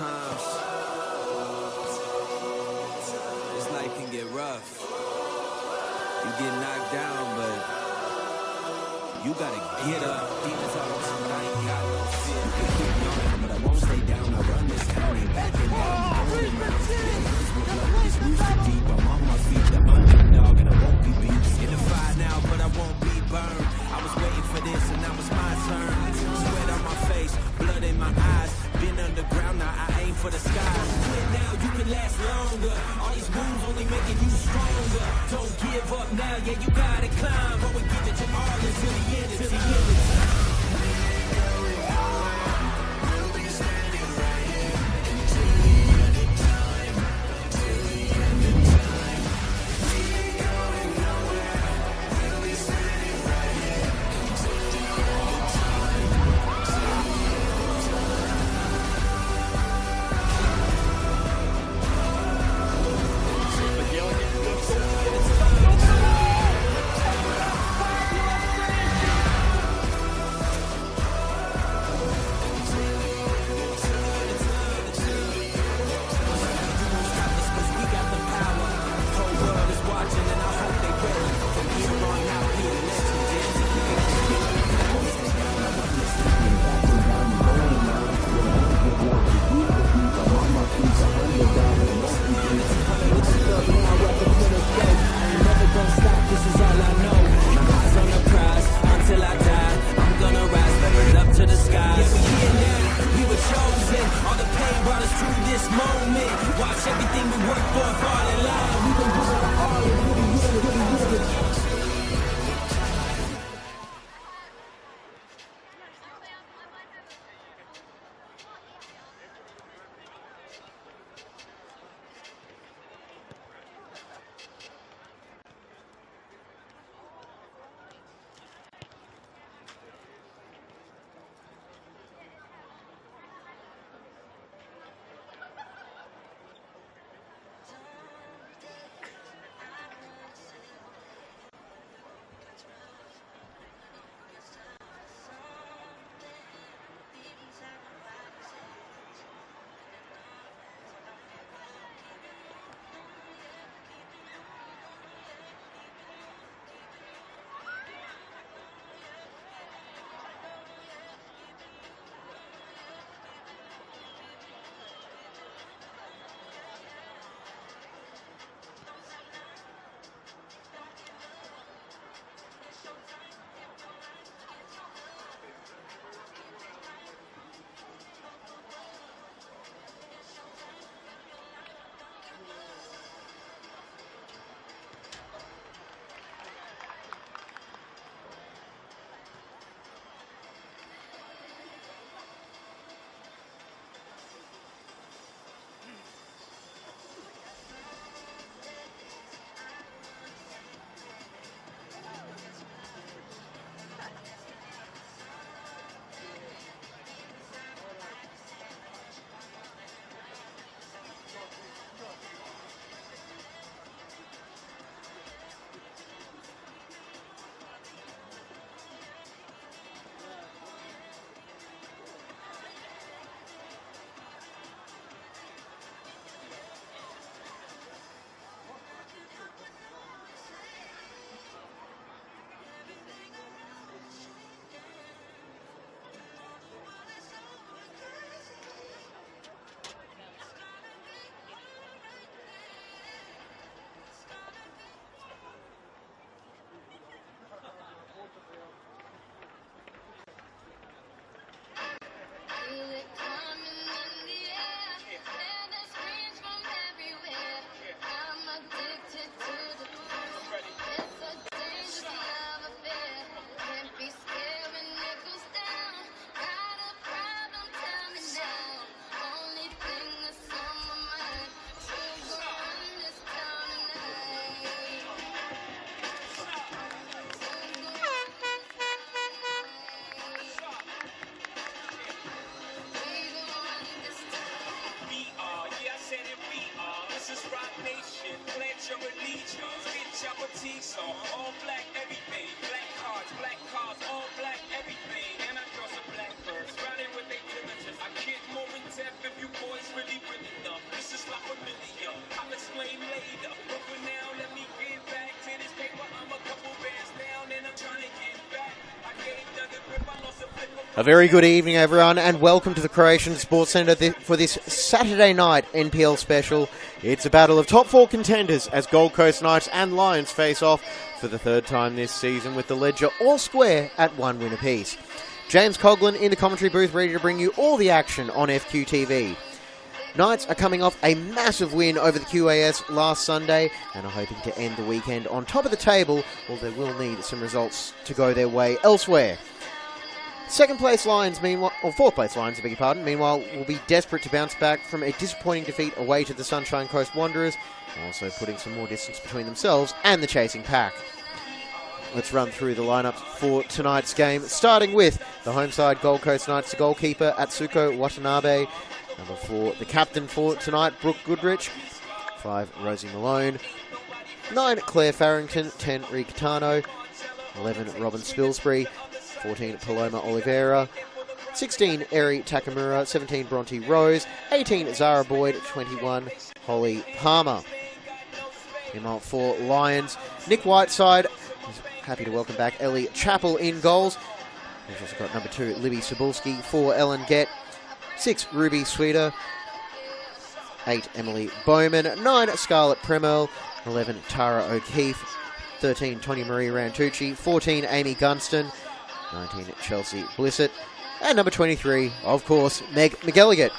Sometimes this life can get rough. You get knocked down, but you gotta get up. Demons all around, I ain't got no fear. You can keep yawning, but I won't stay down. I run this town, ain't backing down. Going around, spitting hits with blood. This music deep, I'm on my feet. I'm underdog and I won't be beat. In the fire now, but I won't be burned. I was waiting for this and now it's my turn. Sweat on my face, blood in my eyes. Been underground, now I aim for the skies. Quit now, you can last longer. All these wounds only making you stronger. Don't give up now, yeah, you gotta climb. But we give it to all until the end, until the end of time. We'll be standing right here until the end of time. Till the end of time. We ain't going nowhere. We'll be standing right here until the end of time. Till the end of time. This is all I know. My eyes on the prize. Until I die, I'm gonna rise, level up to the skies. Yeah, we here now, we were chosen. All the pain brought us through this moment. Watch everything we work for fall in line. We gon' do it all and really. All black everything, black cars, all black everything. And I draw some black birds, riding with they diligence. I get more in depth if you boys not familiar. I'll explain later. But for now, let me get back to this paper. I'm a couple bands down and I'm trying to get back. I gave Doug a grip, I lost a flip. A very good evening, everyone, and welcome to the Croatian Sports Centre for this Saturday night NPL special. It's a battle of top four contenders as Gold Coast Knights and Lions face off for the third time this season, with the ledger all square at 1 win apiece. James Coughlin in the commentary booth, ready to bring you all the action on FQTV. Knights are coming off a massive win over the QAS last Sunday and are hoping to end the weekend on top of the table, although they will need some results to go their way elsewhere. Second place Lions, meanwhile, or fourth place Lions, I beg your pardon, meanwhile, will be desperate to bounce back from a disappointing defeat away to the Sunshine Coast Wanderers, also putting some more distance between themselves and the chasing pack. Let's run through the lineup for tonight's game, starting with the home side Gold Coast Knights, the goalkeeper Atsuko Watanabe, number 4, the captain for tonight, Brooke Goodrich, 5, Rosie Malone, 9, Claire Farrington, 10, Ricatano, 11, Robin Spilsbury, 14, Paloma Oliveira, 16, Eri Takamura, 17, Bronte Rose, 18, Zara Boyd, 21, Holly Palmer. Meanwhile, for Lions, Nick Whiteside, happy to welcome back Ellie Chappell in goals. We've also got number 2, Libby Cebulski, 4, Ellen Gett, 6, Ruby Sweeter, 8, Emily Bowman, 9, Scarlett Premel, 11, Tara O'Keefe, 13, Tonya Marie Rantucci, 14, Amy Gunston, 19, Chelsea Blissett, and number 23, of course, Meg McGilligan.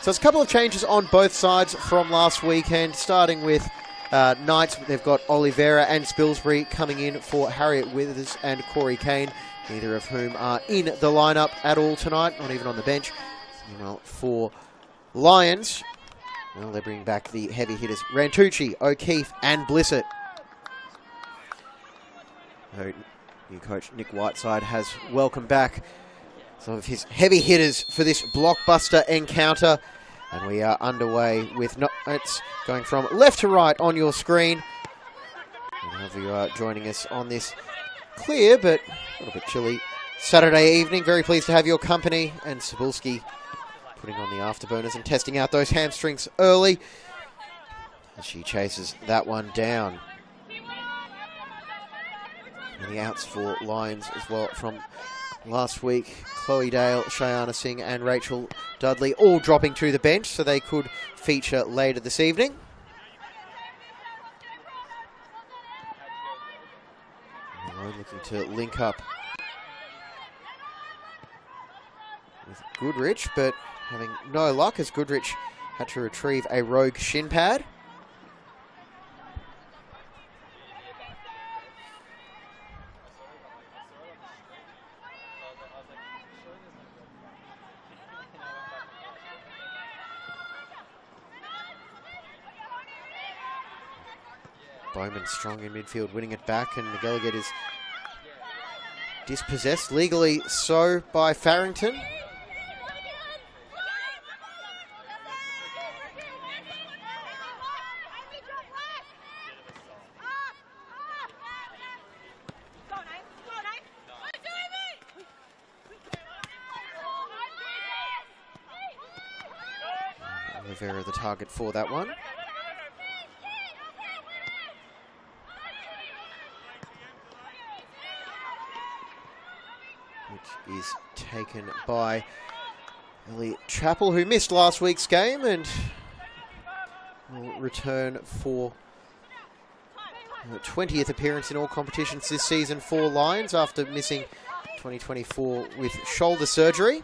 So it's a couple of changes on both sides from last weekend, starting with Knights. They've got Oliveira and Spilsbury coming in for Harriet Withers and Corey Kane, neither of whom are in the lineup at all tonight, not even on the bench. Meanwhile, for Lions, well, they're bringing back the heavy hitters Rantucci, O'Keefe, and Blissett. New coach Nick Whiteside has welcomed back some of his heavy hitters for this blockbuster encounter. And we are underway with Knights going from left to right on your screen. And however you are joining us on this clear but a little bit chilly Saturday evening. Very pleased to have your company. And Cebulski putting on the afterburners and testing out those hamstrings early as she chases that one down. And the outs for Lions as well from last week. Chloe Dale, Shayana Singh and Rachel Dudley all dropping to the bench so they could feature later this evening. Malone looking to link up with Goodrich, but having no luck as Goodrich had to retrieve a rogue shin pad. Bowman strong in midfield, winning it back, and McGilligan is dispossessed, legally so, by Farrington. Oliveira the target for that one. Which is taken by Ellie Chappell, who missed last week's game and will return for her 20th appearance in all competitions this season for Lions after missing 2024 with shoulder surgery.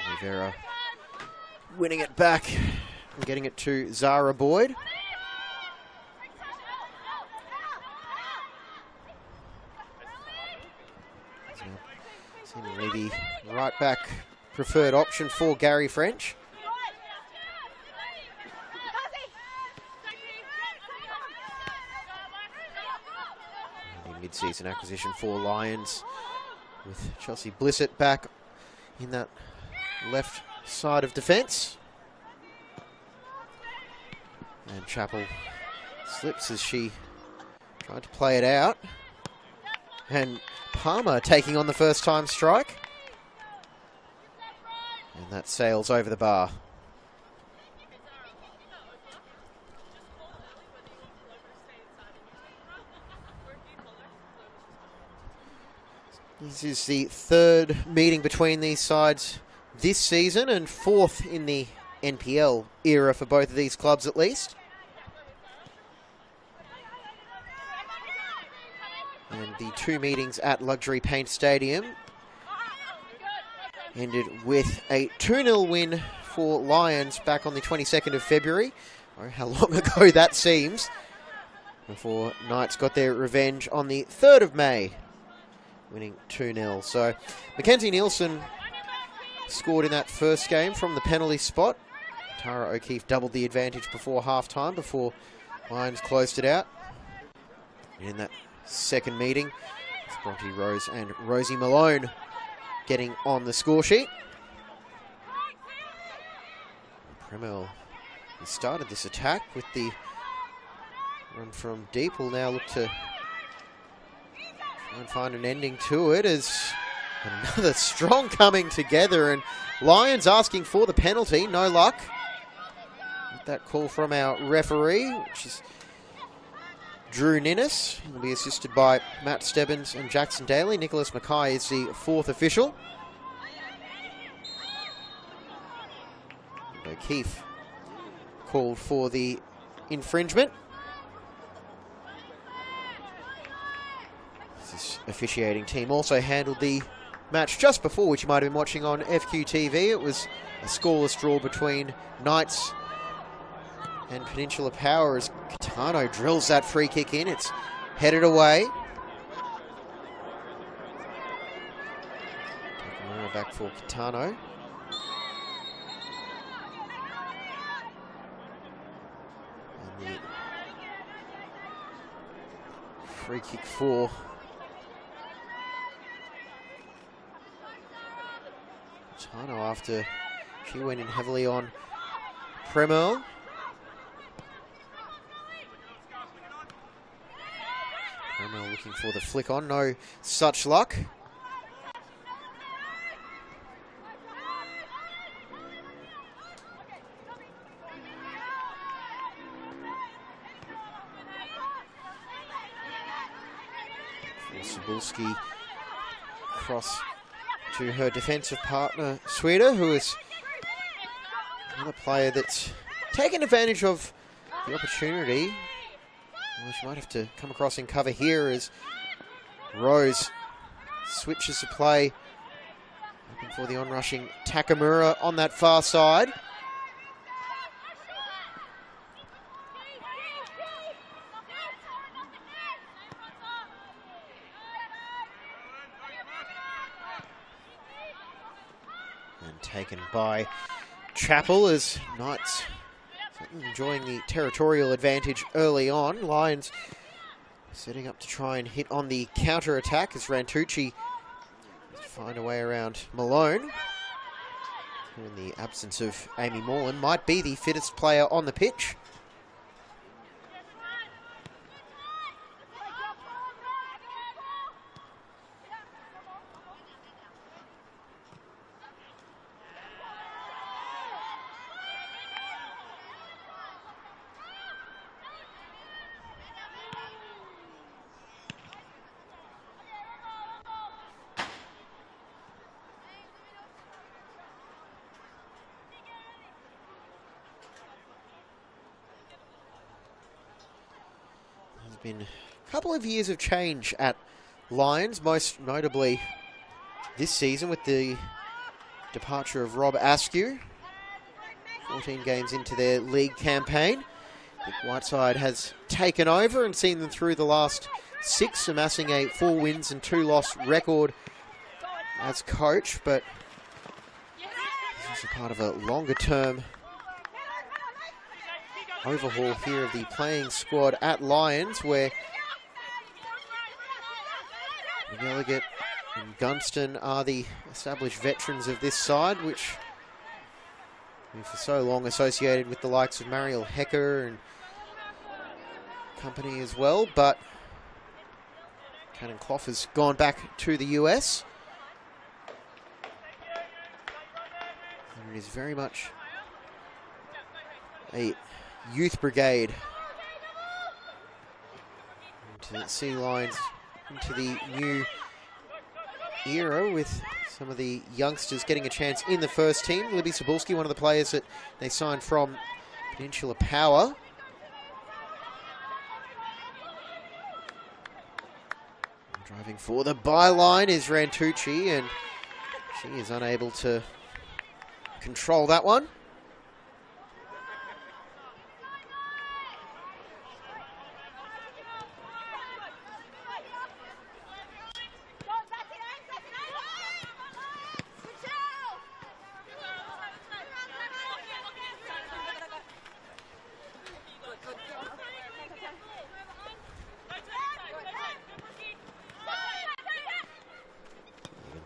Oliveira winning it back and getting it to Zara Boyd. Seemingly the right back preferred option for Gary French. The mid-season acquisition for Lions with Chelsea Blissett back in that left side of defence. And Chappell slips as she tried to play it out. And Palmer taking on the first time strike. And that sails over the bar. This is the third meeting between these sides this season and fourth in the NPL era for both of these clubs at least. And the two meetings at Luxury Paint Stadium ended with a 2-0 win for Lions back on the 22nd of February. Oh, how long ago that seems. Before Knights got their revenge on the 3rd of May, winning 2-0. So Mackenzie Nielsen scored in that first game from the penalty spot. Tara O'Keefe doubled the advantage before half-time, before Lions closed it out. In that second meeting, it's Bronte Rose and Rosie Malone getting on the score sheet. Premel started this attack with the run from deep. Will now look to try and find an ending to it as another strong coming together, and Lions asking for the penalty. No luck with that call from our referee, which is Drew Ninnis. He'll be assisted by Matt Stebbins and Jackson Daly. Nicholas Mackay is the fourth official. And O'Keefe called for the infringement. This officiating team also handled the match just before, which you might have been watching on FQTV. It was a scoreless draw between Knights and Peninsula Power as Kitano drills that free kick in. It's headed away. Takamura back for Kitano. And the free kick for Kitano after she went in heavily on Premel. Premel looking for the flick on, no such luck. Cebulski cross to her defensive partner, Sweda, who is another player that's taken advantage of the opportunity. Well, she might have to come across in cover here as Rose switches the play. Looking for the onrushing Takamura on that far side. And taken by Chappell as Knights enjoying the territorial advantage early on. Lions setting up to try and hit on the counter-attack as Rantucci find a way around Malone, who in the absence of Amy Morland might be the fittest player on the pitch. Been a couple of years of change at Lions, most notably this season with the departure of Rob Askew. 14 games into their league campaign. Nick Whiteside has taken over and seen them through the last 6, amassing a 4 wins and 2 loss record as coach, but this is a part of a longer term overhaul here of the playing squad at Lions, where McElligott and Gunston are the established veterans of this side, which been for so long associated with the likes of Mariel Hecker and company as well, but Cannon Clough has gone back to the US. And it is very much a youth brigade into the Sea Lions, into the new era with some of the youngsters getting a chance in the first team. Libby Cebulski, one of the players that they signed from Peninsula Power. Driving for the byline is Rantucci, and she is unable to control that one.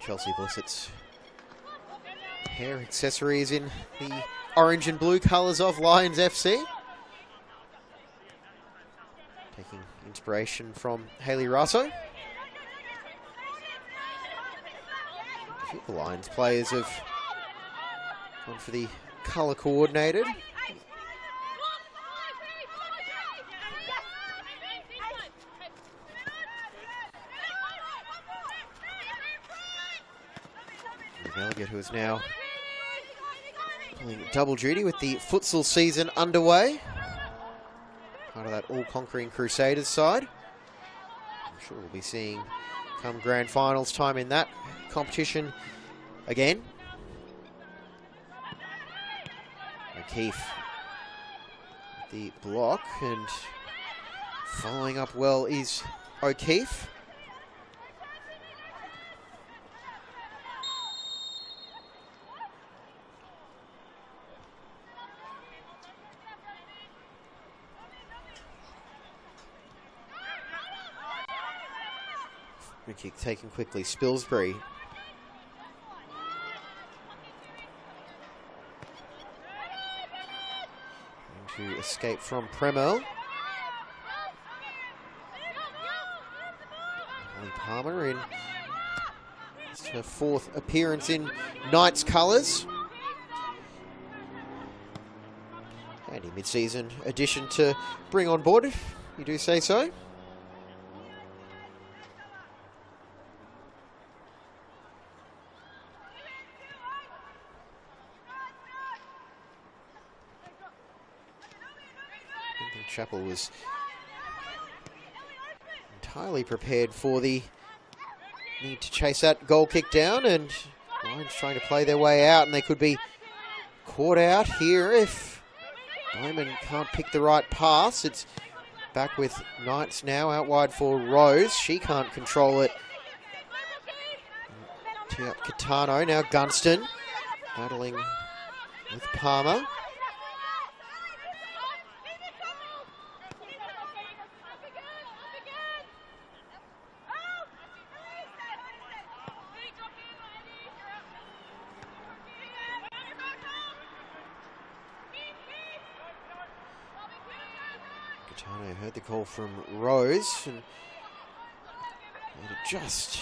Chelsea Blissett's hair accessories in the orange and blue colours of Lions FC. Taking inspiration from Hayley Russo. A few of the Lions players have gone for the colour coordinated. Elliott, who is now pulling double duty with the futsal season underway. Part of that all-conquering Crusaders side. I'm sure we'll be seeing come grand finals time in that competition again. O'Keefe with the block, and following up well is O'Keefe. Kick taken quickly, Spilsbury. Trying to escape from Premo. Molly Palmer in it's her fourth appearance in Knights colours. Handy mid-season addition to bring on board, if you do say so. Chappell was entirely prepared for the need to chase that goal kick down, and Lions trying to play their way out, and they could be caught out here if Diamond can't pick the right pass. It's back with Knights now, out wide for Rose. She can't control it. Tee up Catano, now Gunston battling with Palmer. Catano heard the call from Rose and made it just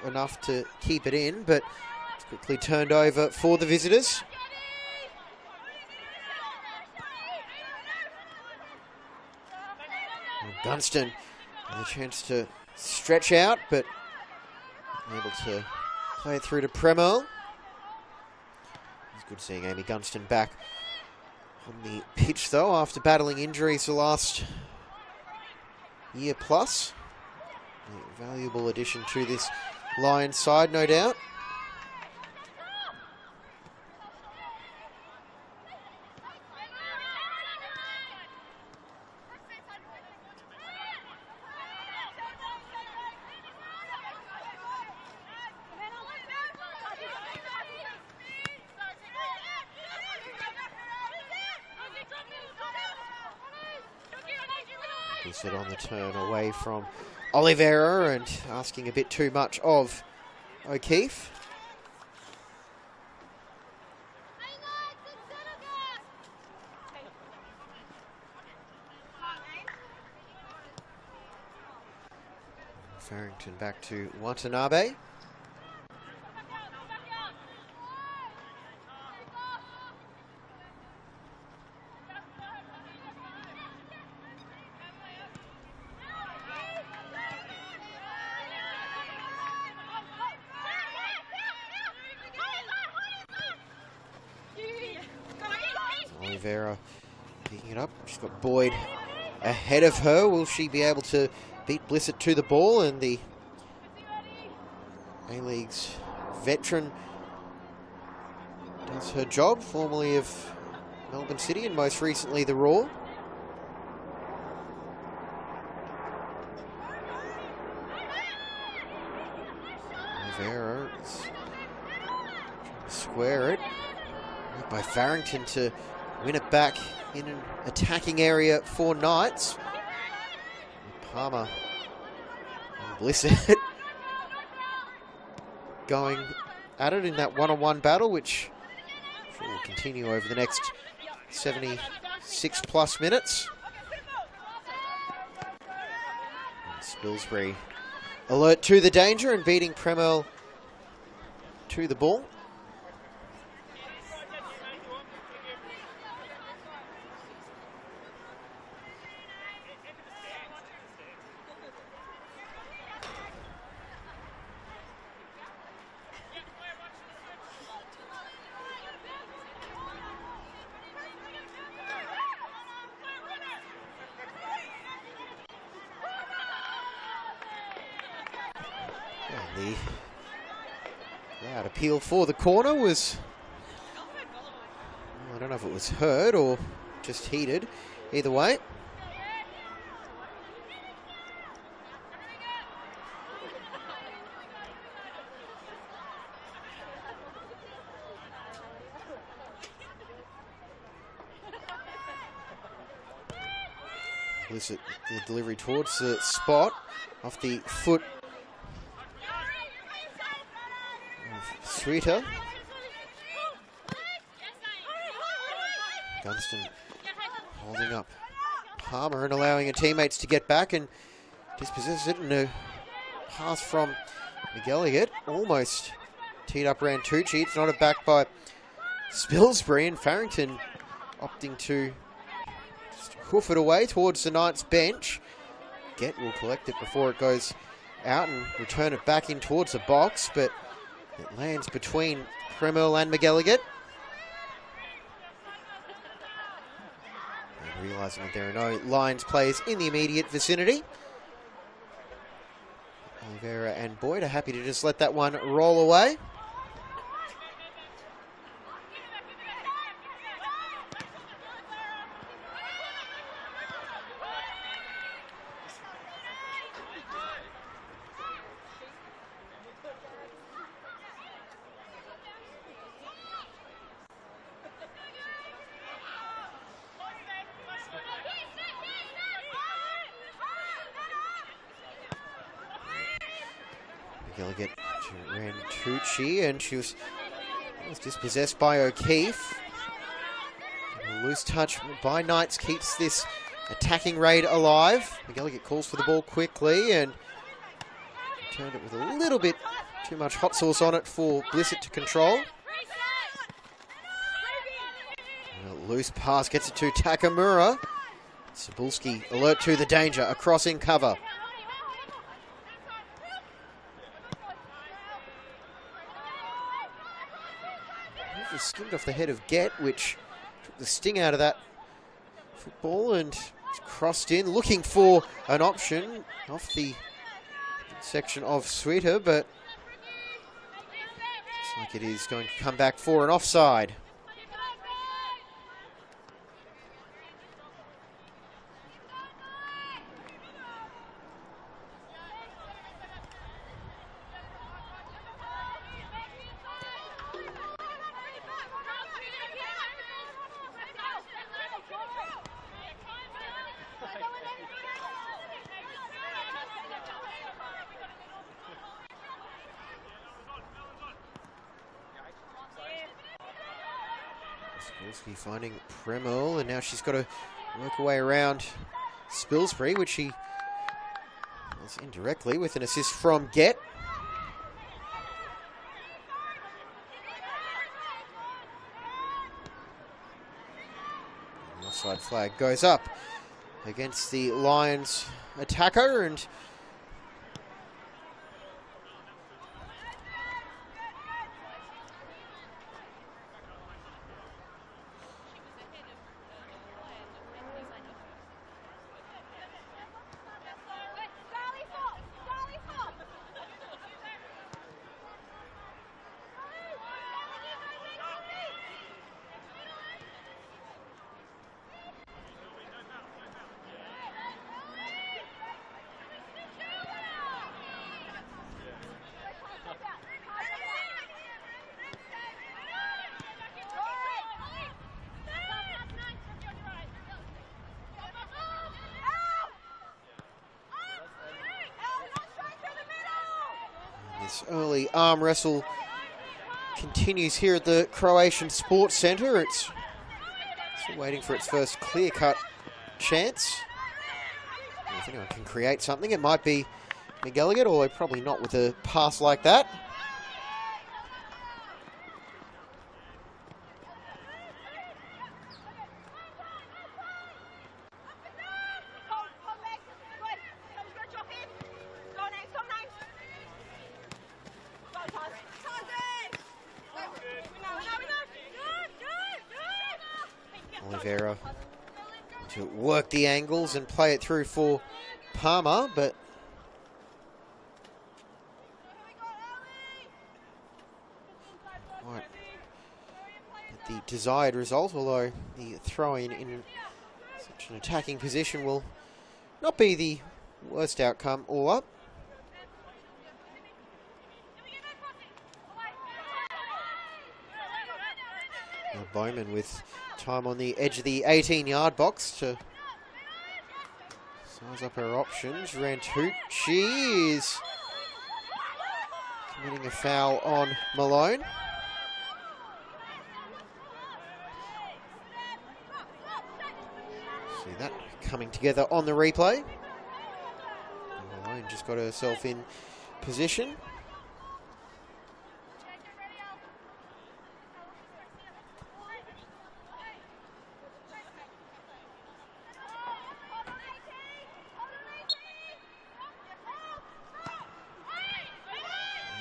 enough to keep it in, but it's quickly turned over for the visitors. And Gunston had a chance to stretch out, but able to play it through to Premo. It's good seeing Amy Gunston back on the pitch, though, after battling injuries the last year plus. A valuable addition to this Lions side, no doubt. Is it on the turn away from Oliveira and asking a bit too much of O'Keefe. Farrington back to Watanabe. Oliveira picking it up. She's got Boyd ahead of her. Will she be able to beat Blissett to the ball? And the A-League's veteran does her job, formerly of Melbourne City and most recently the Raw. Oliveira is trying to square it. By Farrington to win it back in an attacking area for Knights. Palmer and Blissett going at it in that one-on-one battle, which I'm sure will continue over the next 76 plus minutes. And Spilsbury alert to the danger and beating Premel to the ball. And the loud appeal for the corner was, well, I don't know if it was heard or just heated. Either way. Blissett, the delivery towards the spot off the foot of Sweeter. Gunston holding up Palmer and allowing her teammates to get back and dispossess it, and a pass from McElligott almost teed up Rantucci. It's not a back by Spilsbury, and Farrington opting to just hoof it away towards the Knights bench. Gett will collect it before it goes out and return it back in towards the box, but it lands between Premel and McElligott. And realising that there are no Lions players in the immediate vicinity, Oliveira and Boyd are happy to just let that one roll away. McElligott to Rantucci, and she was dispossessed by O'Keefe. A loose touch by Knights keeps this attacking raid alive. McElligott calls for the ball quickly and returned it with a little bit too much hot sauce on it for Blissett to control. And a loose pass gets it to Takamura. Cebulski alert to the danger, across in cover. Just skimmed off the head of Gett, which took the sting out of that football, and it's crossed in, looking for an option off the section of Sweeter, but looks like it is going to come back for an offside. Spilsbury finding Premel, and now she's got to work her way around Spilsbury, which she It's indirectly with an assist from Get. The offside flag goes up against the Lions attacker, and this early arm wrestle continues here at the Croatian Sports Centre. It's still waiting for its first clear-cut chance. If anyone can create something, it might be McGilligan, although probably not with a pass like that. Oliveira to work the angles and play it through for Palmer, but quite the desired result, although the throw-in in such an attacking position will not be the worst outcome all up. Now Bowman with time on the edge of the 18-yard box to size up her options. Rantoot, she is committing a foul on Malone. See that coming together on the replay. And Malone just got herself in position.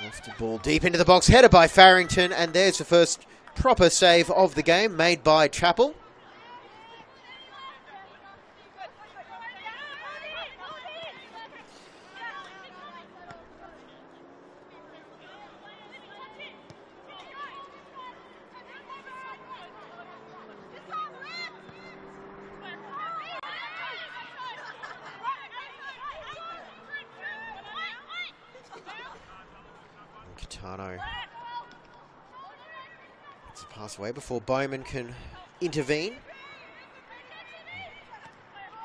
Lofted ball deep into the box, headed by Farrington, and there's the first proper save of the game made by Chappell. Catano gets a pass away before Bowman can intervene.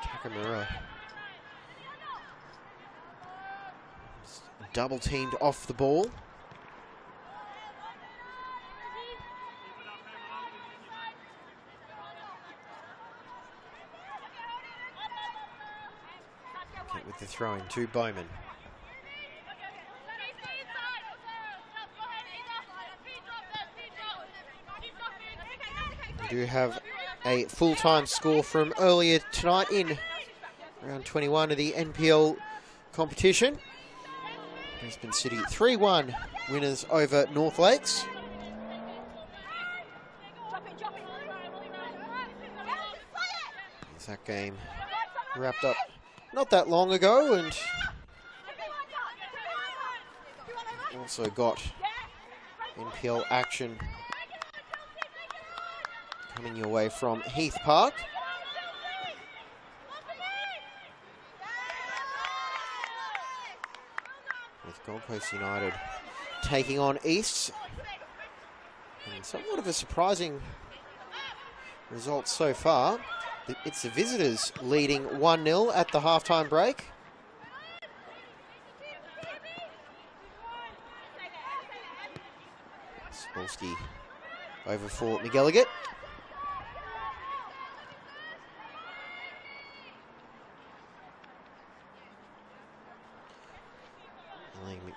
Takamura double teamed off the ball. Get with the throw-in to Bowman. We do have a full-time score from earlier tonight in round 21 of the NPL competition. Brisbane City 3-1 winners over North Lakes. That game wrapped up not that long ago, and also got NPL action coming your way from Heath Park. With Gold Coast United taking on East. And somewhat of a surprising result so far. It's the visitors leading 1-0 at the halftime break. Spolsky over for McGilligan.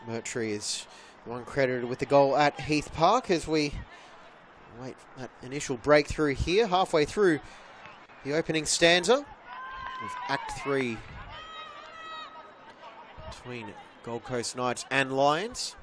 Murtry is the one credited with the goal at Heath Park as we wait for that initial breakthrough here, halfway through the opening stanza of Act 3 between Gold Coast Knights and Lions.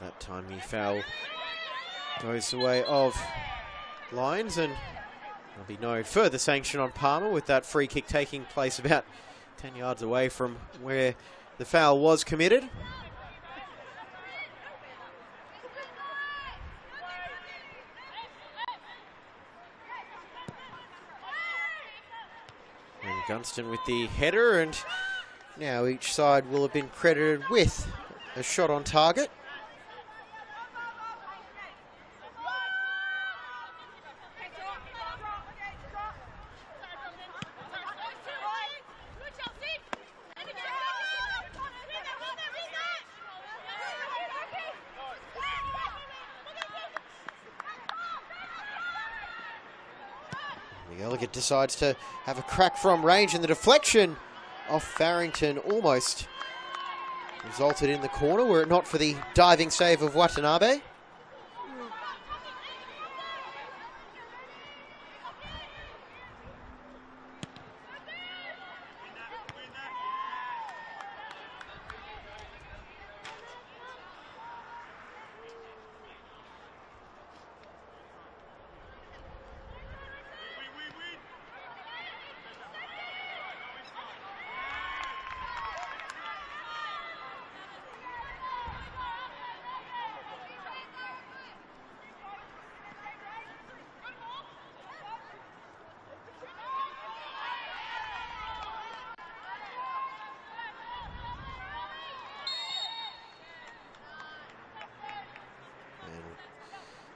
That time the foul goes the way of Lions, and there'll be no further sanction on Palmer with that free kick taking place about 10 yards away from where the foul was committed. And Gunston with the header, and now each side will have been credited with a shot on target. The Elegant decides to have a crack from range, and the deflection off Farrington almost resulted in the corner were it not for the diving save of Watanabe.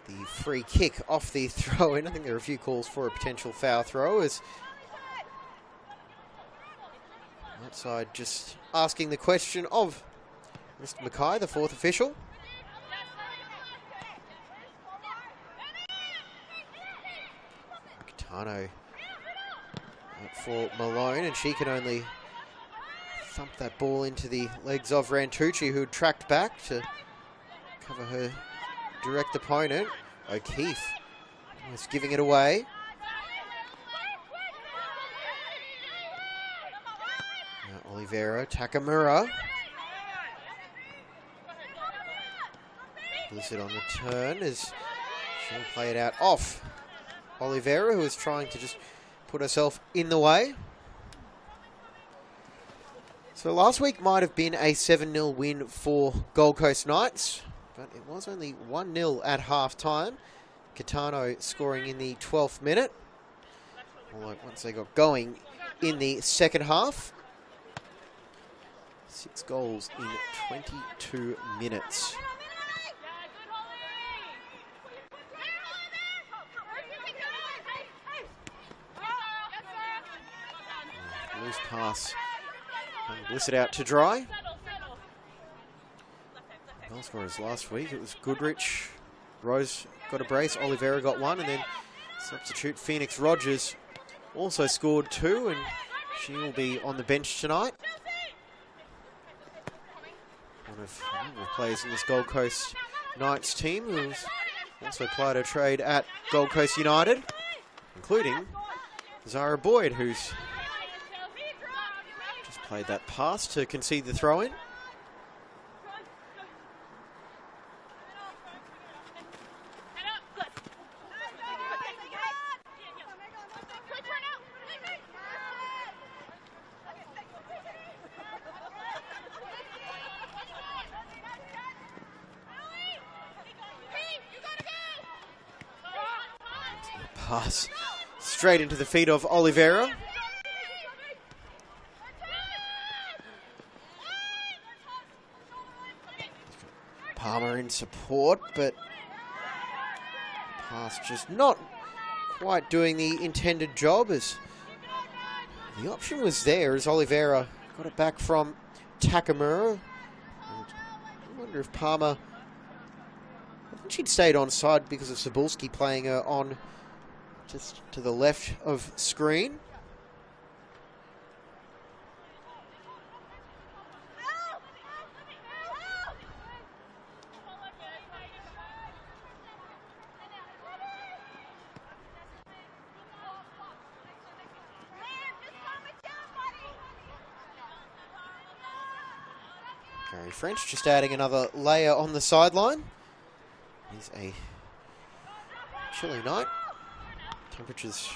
The free kick off the throw-in. I think there are a few calls for a potential foul throw as outside just asking the question of Mr. Mackay, the fourth official. Catano out for Malone, and she can only thump that ball into the legs of Rantucci, who tracked back to cover her direct opponent. O'Keefe was giving it away. Now Oliveira, Takamura. Blizzard on the turn as she'll play it out off Oliveira, who is trying to just put herself in the way. So last week might have been a 7-0 win for Gold Coast Knights, but it was only 1-0 at half-time. Catano scoring in the 12th minute. Although once they got going in the second half, 6 goals in 22 minutes. Loose pass. Bliss it out to dry. Goal scorers last week, it was Goodrich. Rose got a brace, Oliveira got one, and then substitute Phoenix Rogers also scored 2, and she will be on the bench tonight. One of the players in this Gold Coast Knights team who's also plied her trade at Gold Coast United, including Zara Boyd, who's just played that pass to concede the throw-in. Pass straight into the feet of Oliveira. Palmer in support, but pass just not quite doing the intended job, as the option was there as Oliveira Got it back from Takamura. And I wonder if Palmer... I think she'd stayed on side because of Cebulski playing her on just to the left of screen. Gary French just adding another layer on the sideline. It's a chilly night. Temperatures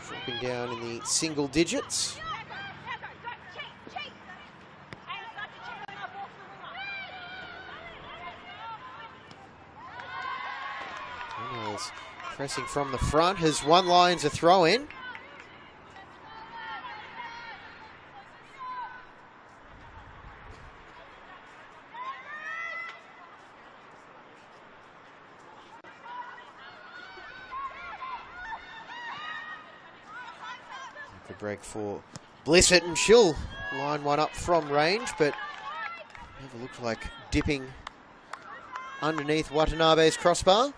dropping down in the single digits. Daniels pressing from the front. Has one Lions a throw in. Good break for Blissett, and she'll line one up from range, but never looked like dipping underneath Watanabe's crossbar.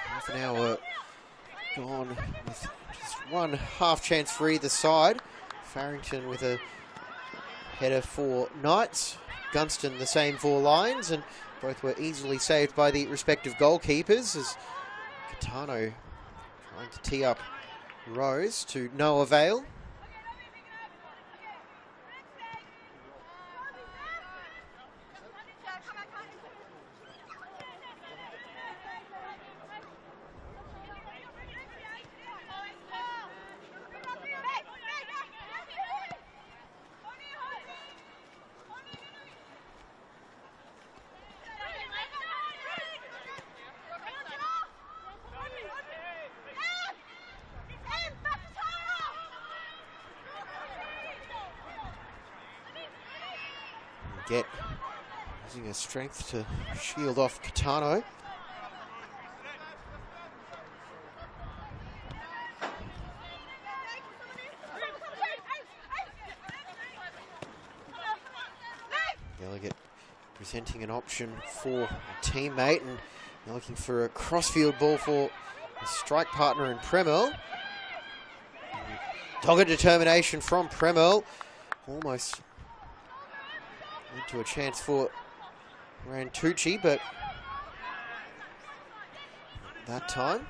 Half an hour gone with just one half chance for either side. Farrington with a header for Knights. Gunston the same for Lions, and both were easily saved by the respective goalkeepers as Catano trying to tee up Rose to no avail. Get using her strength to shield off Catano. Delegate presenting an option for a teammate, and they're looking for a crossfield ball for a strike partner in Premel. Dogged determination from Premel. Almost led to a chance for Rantucci, but that time.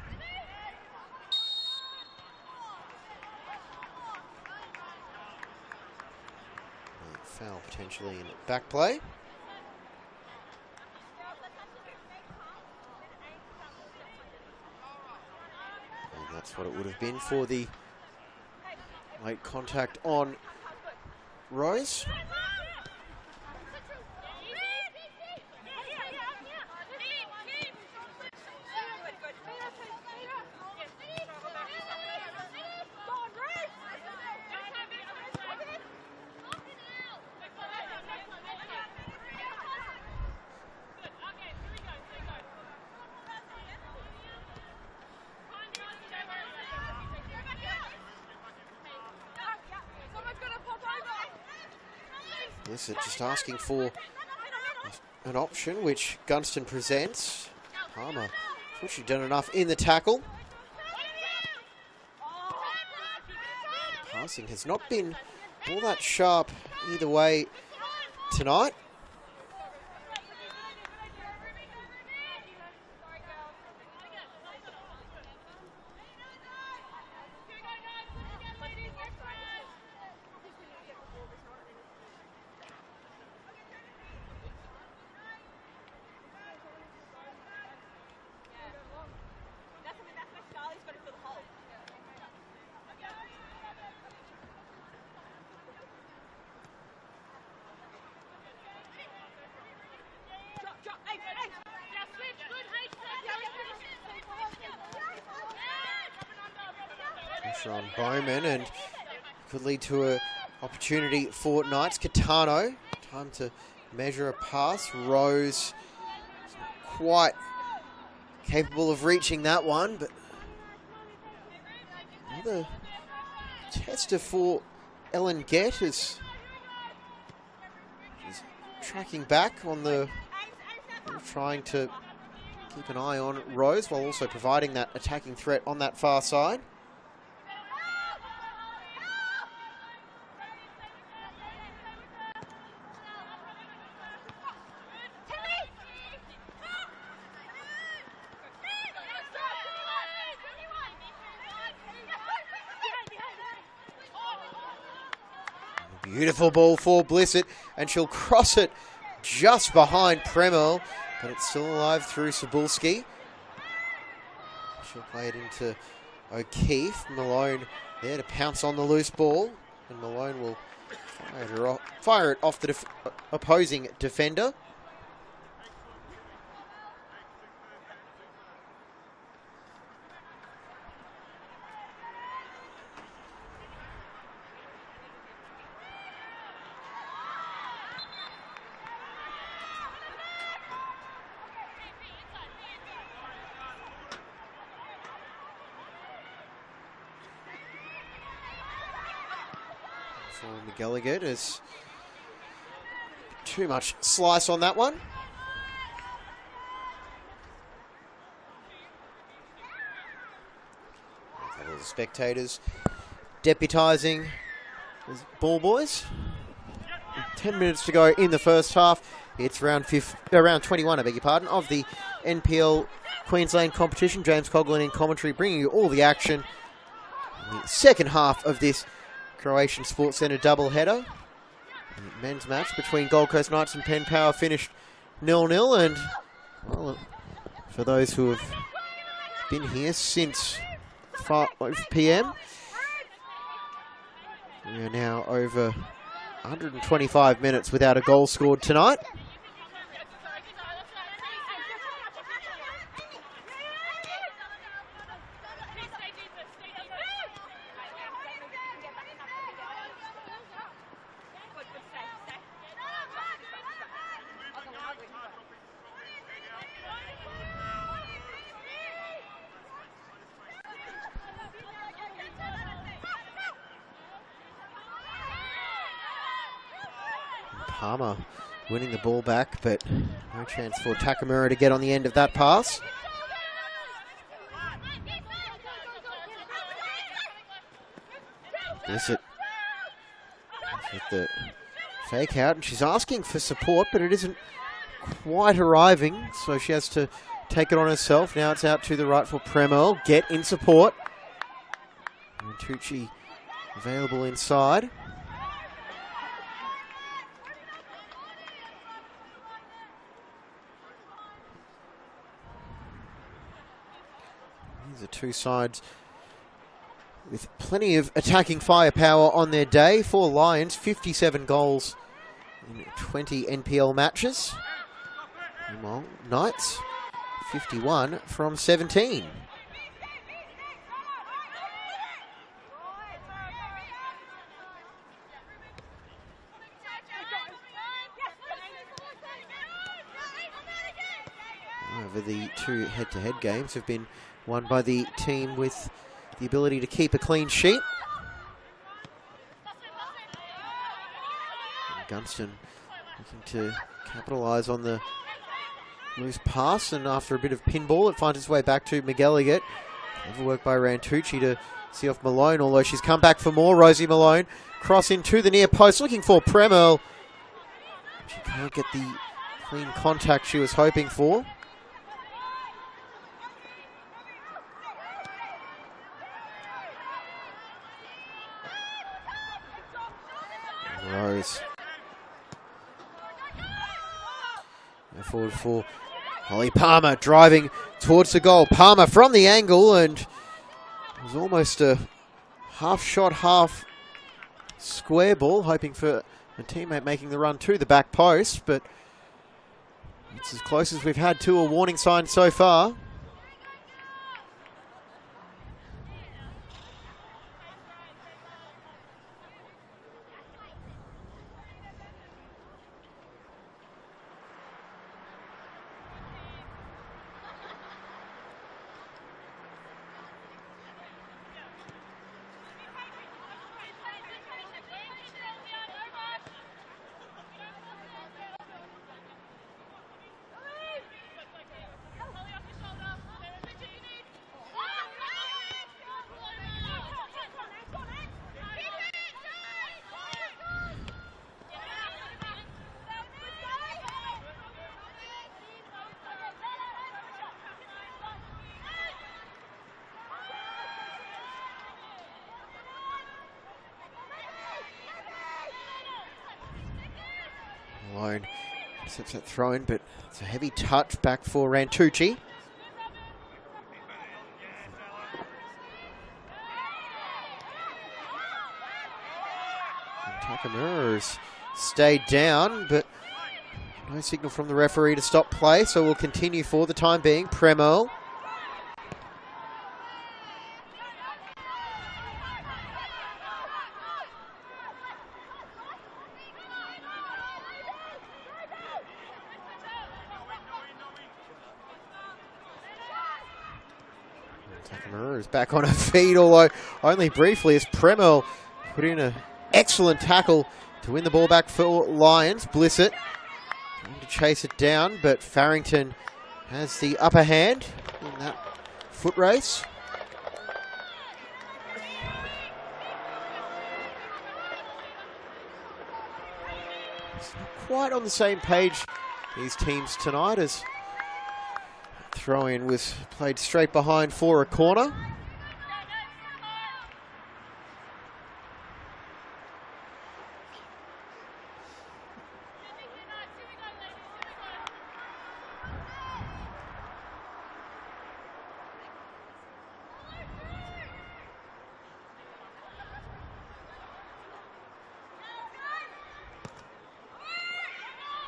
Foul potentially in back play. And that's what it would have been for the late contact on Rose. Blissett just asking for an option, which Gunston presents. Palmer, thought she'd done enough in the tackle. Passing has not been all that sharp either way tonight. Pressure on Bowman, and could lead to an opportunity for Knights. Catano, time to measure a pass. Rose quite capable of reaching that one, but another tester for Ellen Gett as she's tracking back on the, trying to keep an eye on Rose while also providing that attacking threat on that far side. Beautiful ball for Blissett, and she'll cross it just behind Premel, but it's still alive through Cebulski. She'll play it into O'Keefe. Malone there to pounce on the loose ball, and Malone will fire it off the opposing defender. For McGilligan is too much slice on that one. The spectators deputising as ball boys. 10 minutes to go in the first half. It's round 21, I beg your pardon, of the NPL Queensland competition. James Coughlin in commentary, bringing you all the action in the second half of this Croatian Sports Centre doubleheader. The men's match between Gold Coast Knights and Penn Power finished 0-0, and well, for those who have been here since 5 p.m, we are now over 125 minutes without a goal scored tonight. Palmer winning the ball back, but no chance for Takamura to get on the end of that pass. Blissett with the fake out, and she's asking for support, but it isn't quite arriving, so she has to take it on herself. Now it's out to the right for Premel. Get in support. And Tucci available inside. These are two sides with plenty of attacking firepower on their day. For Lions, 57 goals in 20 NPL matches. Meanwhile, Knights, 51 from 17. However, the two head-to-head games have been won by the team with the ability to keep a clean sheet. And Gunston looking to capitalise on the loose pass, and after a bit of pinball, it finds its way back to McGilligan. Clever work by Rantucci to see off Malone, although she's come back for more. Rosie Malone, cross into the near post, looking for Premel. She can't get the clean contact she was hoping for. Rose. Now forward for Holly Palmer, driving towards the goal. Palmer from the angle, and it was almost a half shot, half square ball, hoping for a teammate making the run to the back post, but it's as close as we've had to a warning sign so far. Malone sets that throw in, but it's a heavy touch back for Rantucci. Takamura's stayed down, but no signal from the referee to stop play, so we'll continue for the time being. Premo. Takamura is back on her feet, although only briefly, as Premel put in an excellent tackle to win the ball back for Lions. Blissett trying to chase it down, but Farrington has the upper hand in that foot race. It's not quite on the same page, these teams tonight, as throw-in was played straight behind for a corner.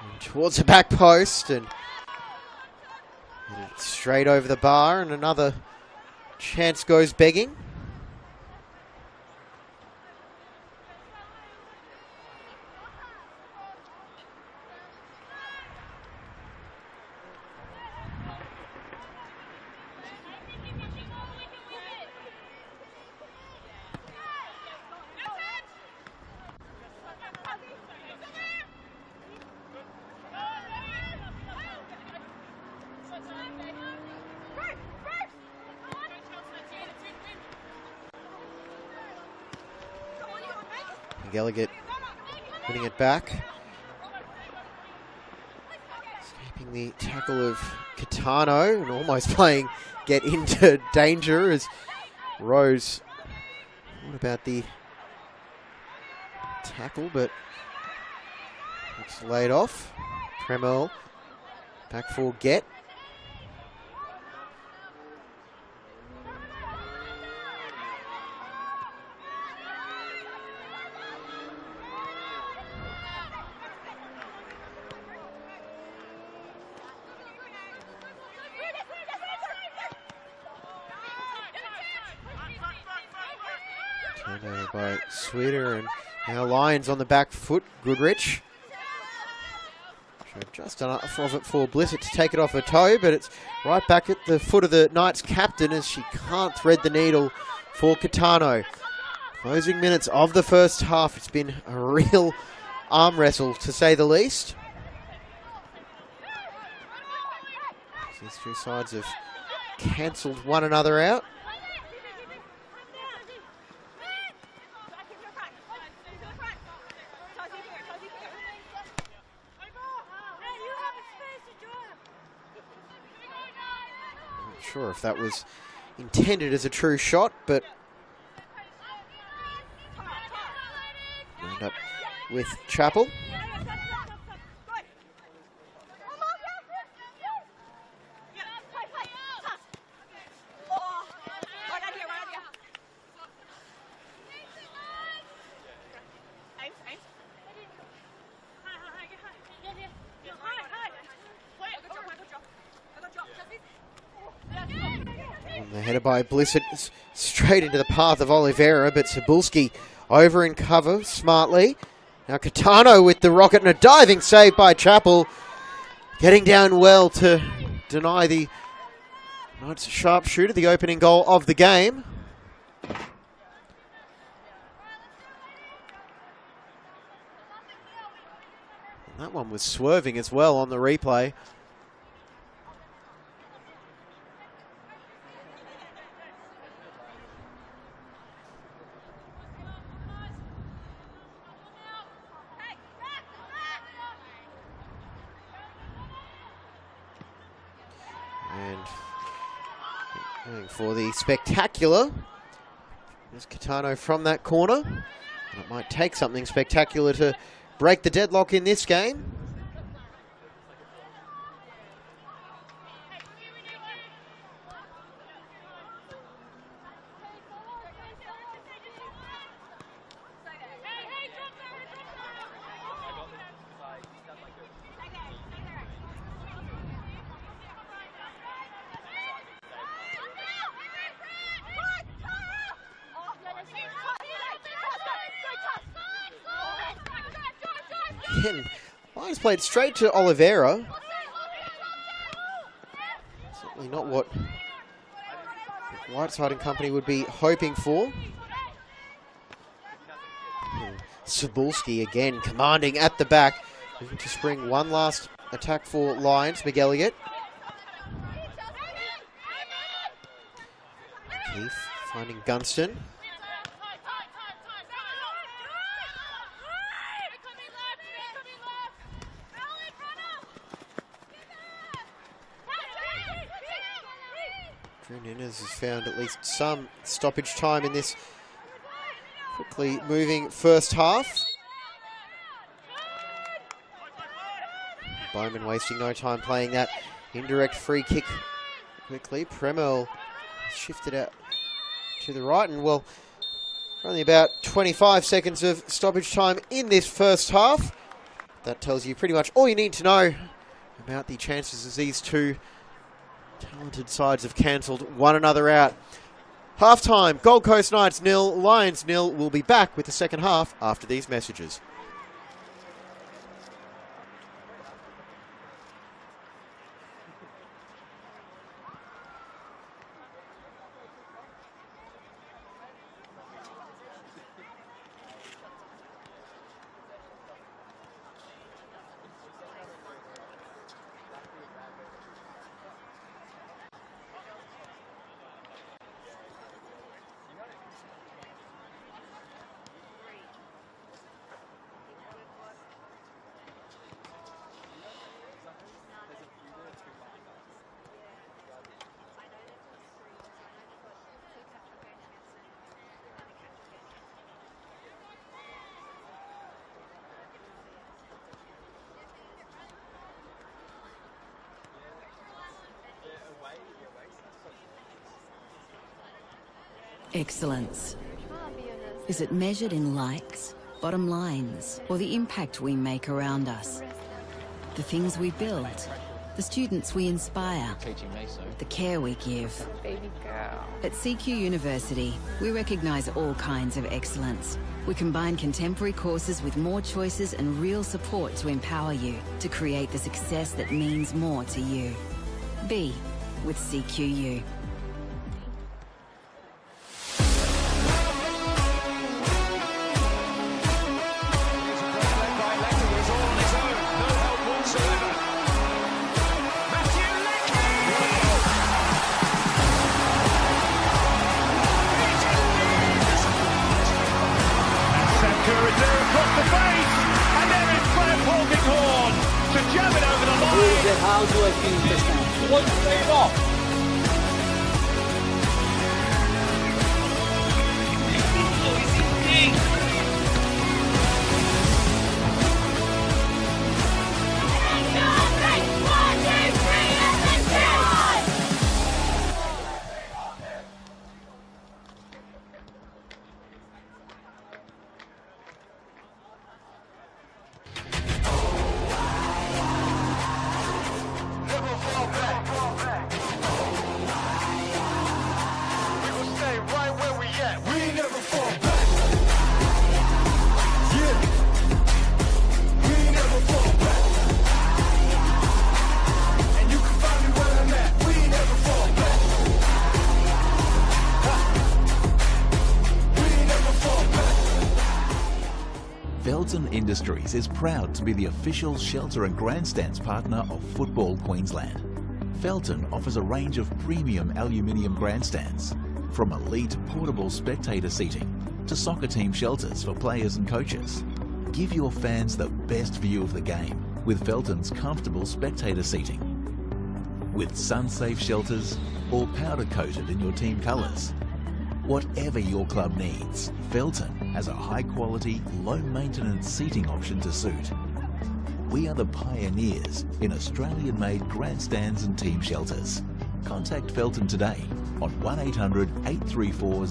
And towards the back post, and straight over the bar, and another chance goes begging. Gallagher putting it back. Escaping the tackle of Catano and almost playing get into danger as Rose. What about the tackle, but it's laid off. Premel back for Get. Turned over by Sweeter, and now Lions on the back foot. Goodrich. Just enough of it for Blissett to take it off her toe, but it's right back at the foot of the Knights captain as she can't thread the needle for Catano. Closing minutes of the first half. It's been a real arm wrestle, to say the least. These two sides have cancelled one another out. Sure if that was intended as a true shot, but end up with Chappell. The header by Blissett straight into the path of Oliveira, but Cebulski over in cover smartly. Now Catano with the rocket and a diving save by Chappell. Getting down well to deny the Knights sharpshooter the opening goal of the game. And that one was swerving as well on the replay. And going for the spectacular is Catano from that corner. And it might take something spectacular to break the deadlock in this game. Again, Lions played straight to Oliveira. Certainly not what Whiteside and company would be hoping for. Cebulski again commanding at the back. Looking to spring one last attack for Lions. McElligott. Keefe finding Gunston. Drew Ninnes has found at least some stoppage time in this quickly moving first half. Bowman wasting no time playing that indirect free kick quickly. Premel shifted out to the right, and well, only about 25 seconds of stoppage time in this first half. That tells you pretty much all you need to know about the chances as these two talented sides have cancelled one another out. Half-time, Gold Coast Knights 0, Lions 0. We'll be back with the second half after these messages. Excellence. Is it measured in likes, bottom lines, or the impact we make around us? The things we build, the students we inspire, the care we give. Baby girl. At CQ University, we recognise all kinds of excellence. We combine contemporary courses with more choices and real support to empower you to create the success that means more to you. Be with CQU. How do I finish this time? One straight off. Felton Industries is proud to be the official shelter and grandstands partner of Football Queensland. Felton offers a range of premium aluminium grandstands, from elite portable spectator seating to soccer team shelters for players and coaches. Give your fans the best view of the game with Felton's comfortable spectator seating. With sun-safe shelters or powder-coated in your team colours. Whatever your club needs, Felton has a high-quality, low-maintenance seating option to suit. We are the pioneers in Australian-made grandstands and team shelters. Contact Felton today on 1800 834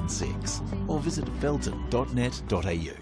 016 or visit felton.net.au.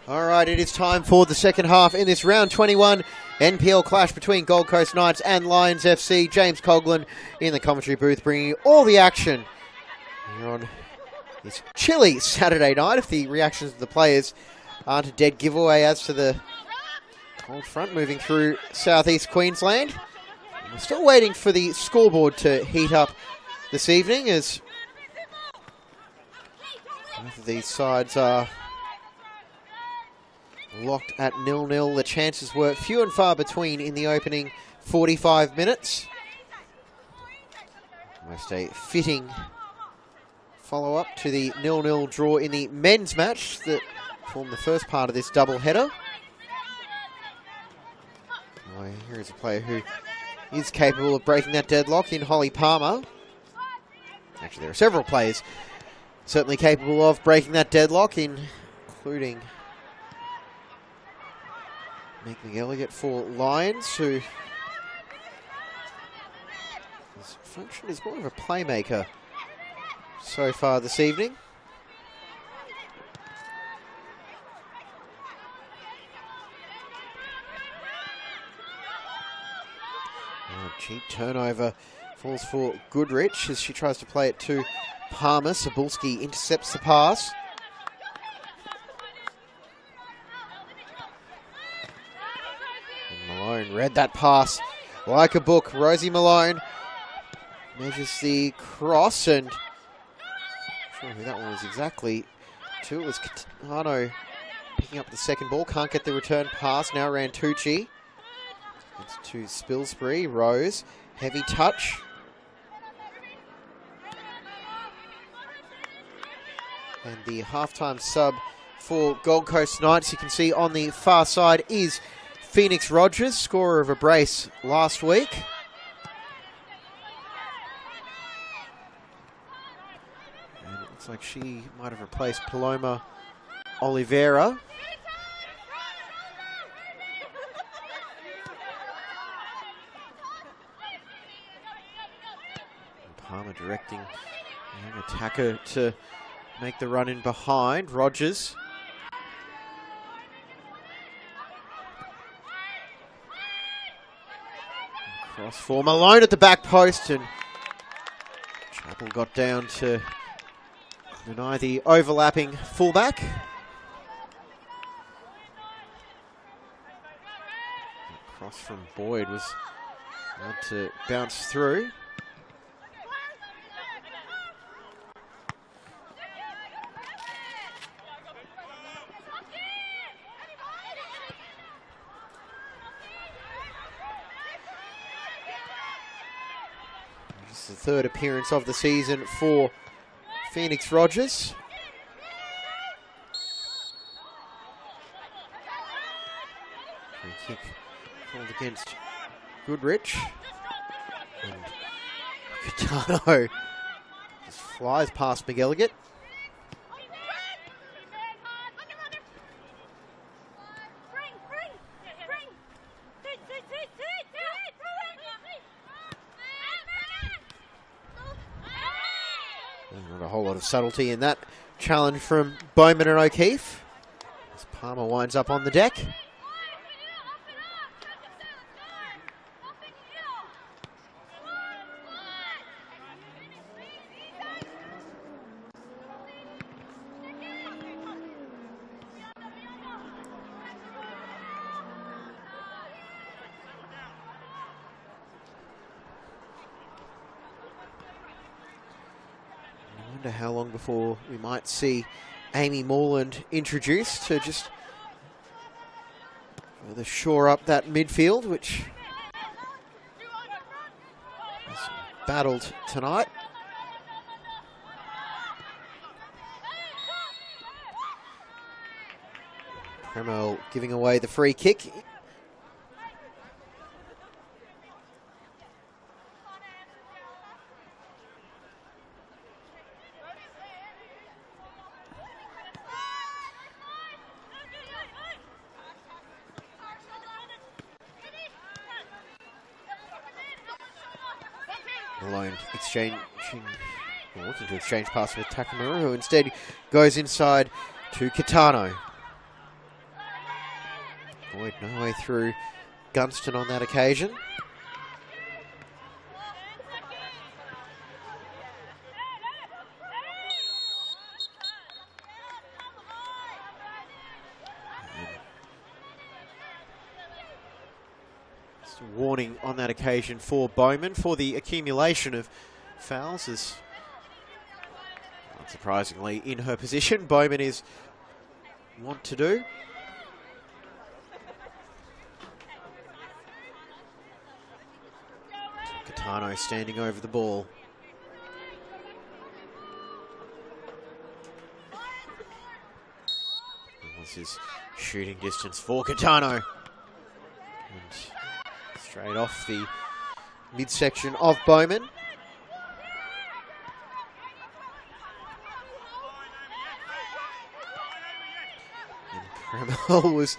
All right, it is time for the second half in this round 21 NPL clash between Gold Coast Knights and Lions FC. James Coughlin in the commentary booth bringing you all the action here on this chilly Saturday night, if the reactions of the players aren't a dead giveaway as to the cold front moving through southeast Queensland. And we're still waiting for the scoreboard to heat up this evening as both of these sides are locked at 0-0. The chances were few and far between in the opening 45 minutes. Almost a fitting follow-up to the 0-0 draw in the men's match that formed the first part of this double-header. Oh, here is a player who is capable of breaking that deadlock in Holly Palmer. Actually, there are several players certainly capable of breaking that deadlock, including Meg McElligott for Lions, who has functioned as more of a playmaker so far this evening. Oh, cheap turnover falls for Goodrich as she tries to play it to Palmer. Cebulski intercepts the pass. And Malone read that pass like a book. Rosie Malone measures the cross, and I'm not sure who that one was exactly to. It was Catano picking up the second ball. Can't get the return pass. Now Rantucci. It's to Spilsbury. Rose. Heavy touch. And the halftime sub for Gold Coast Knights, you can see on the far side, is Phoenix Rogers, scorer of a brace last week. And it looks like she might have replaced Paloma Oliveira. And Palmer directing an attacker to make the run in behind. Rogers. Cross for Malone at the back post, and Chappell got down to deny the overlapping fullback. Cross from Boyd was allowed to bounce through. The third appearance of the season for Phoenix Rogers. Free kick called against Goodrich. And Catano just flies past McElligott. Not a whole lot of subtlety in that challenge from Bowman and O'Keefe, as Palmer winds up on the deck. I wonder how long before we might see Amy Moreland introduced to just further shore up that midfield, which is battled tonight. Kremel giving away the free kick. Malone wanted to exchange pass with Takamura, who instead goes inside to Catano. Boyd no way through Gunston on that occasion. Just a warning on that occasion for Bowman for the accumulation of fouls, as unsurprisingly in her position Bowman is want to do. Catano standing over the ball. This is shooting distance for Catano. And straight off the midsection of Bowman. And Kremel was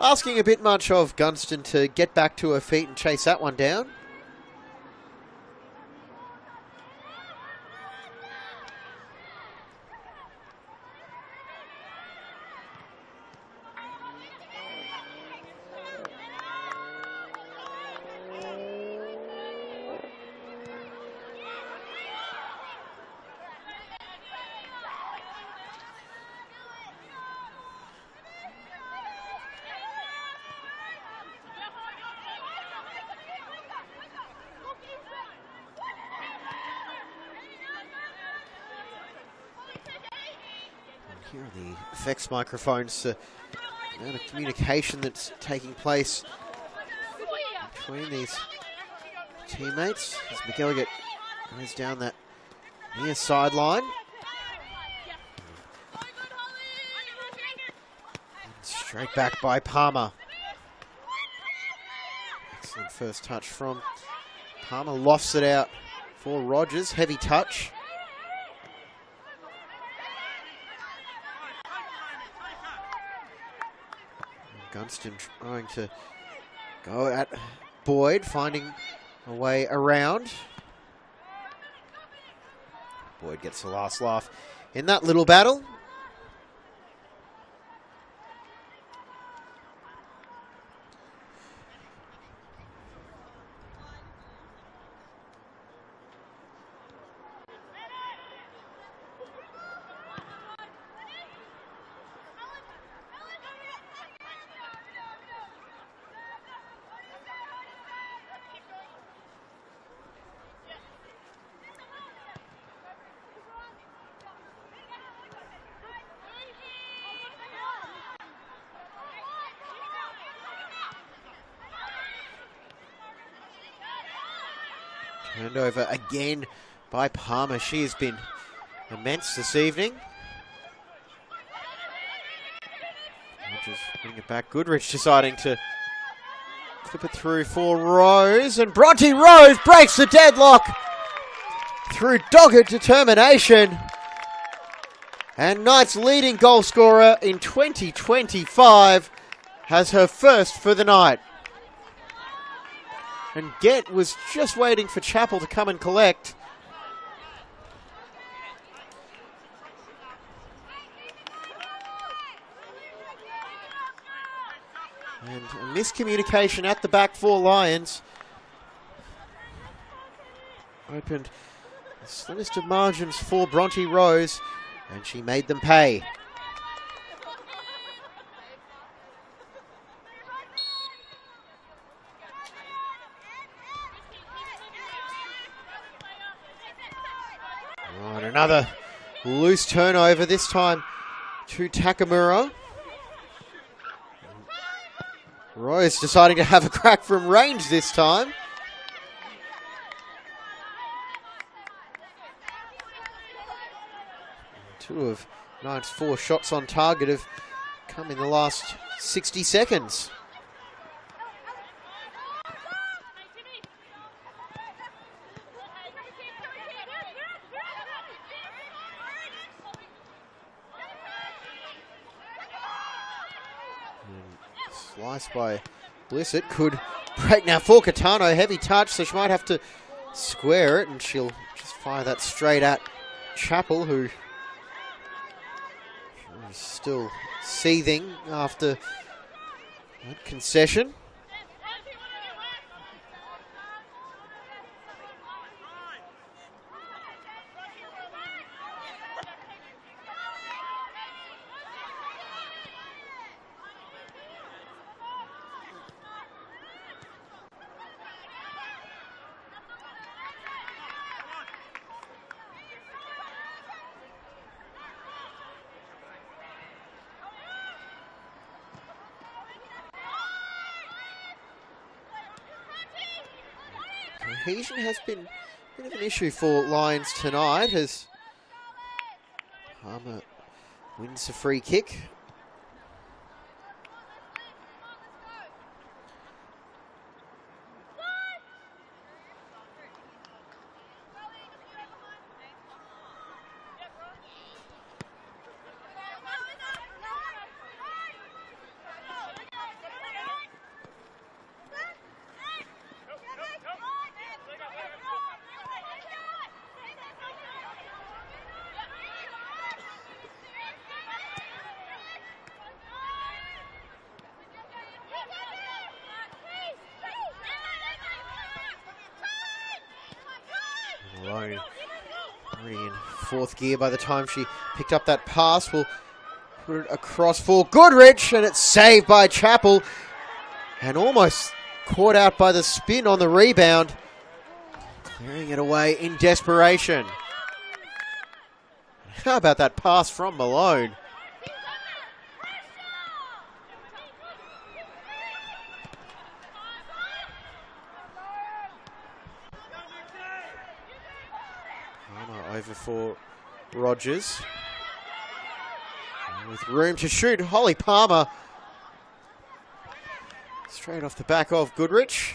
asking a bit much of Gunston to get back to her feet and chase that one down. Here are the effects microphones, the amount of communication that's taking place between these teammates as McElligott goes down that near sideline. And straight back by Palmer. Excellent first touch from Palmer, lofts it out for Rogers, heavy touch. Gunston trying to go at Boyd, finding a way around. Boyd gets the last laugh in that little battle. Turned over again by Palmer. She has been immense this evening. Just putting it back. Goodrich deciding to clip it through for Rose. And Bronte Rose breaks the deadlock through dogged determination. And Knight's leading goal scorer in 2025 has her first for the night. And Gett was just waiting for Chappell to come and collect. And a miscommunication at the back for Lions. Opened the slimmest of margins for Bronte Rose, and she made them pay. Oh, and another loose turnover, this time to Takamura. Rose deciding to have a crack from range this time. Two of Knight's 4 shots on target have come in the last 60 seconds. Sliced by Blissett, could break now for Catano, heavy touch, so she might have to square it, and she'll just fire that straight at Chappell, who is still seething after Good concession. Cohesion has been a bit of an issue for Lions tonight as Palmer wins a free kick. Malone already in fourth gear by the time she picked up that pass. Will put it across for Goodrich, and it's saved by Chappell, and almost caught out by the spin on the rebound, clearing it away in desperation. How about that pass from Malone? Over for Rogers. And with room to shoot, Holly Palmer. Straight off the back of Goodrich.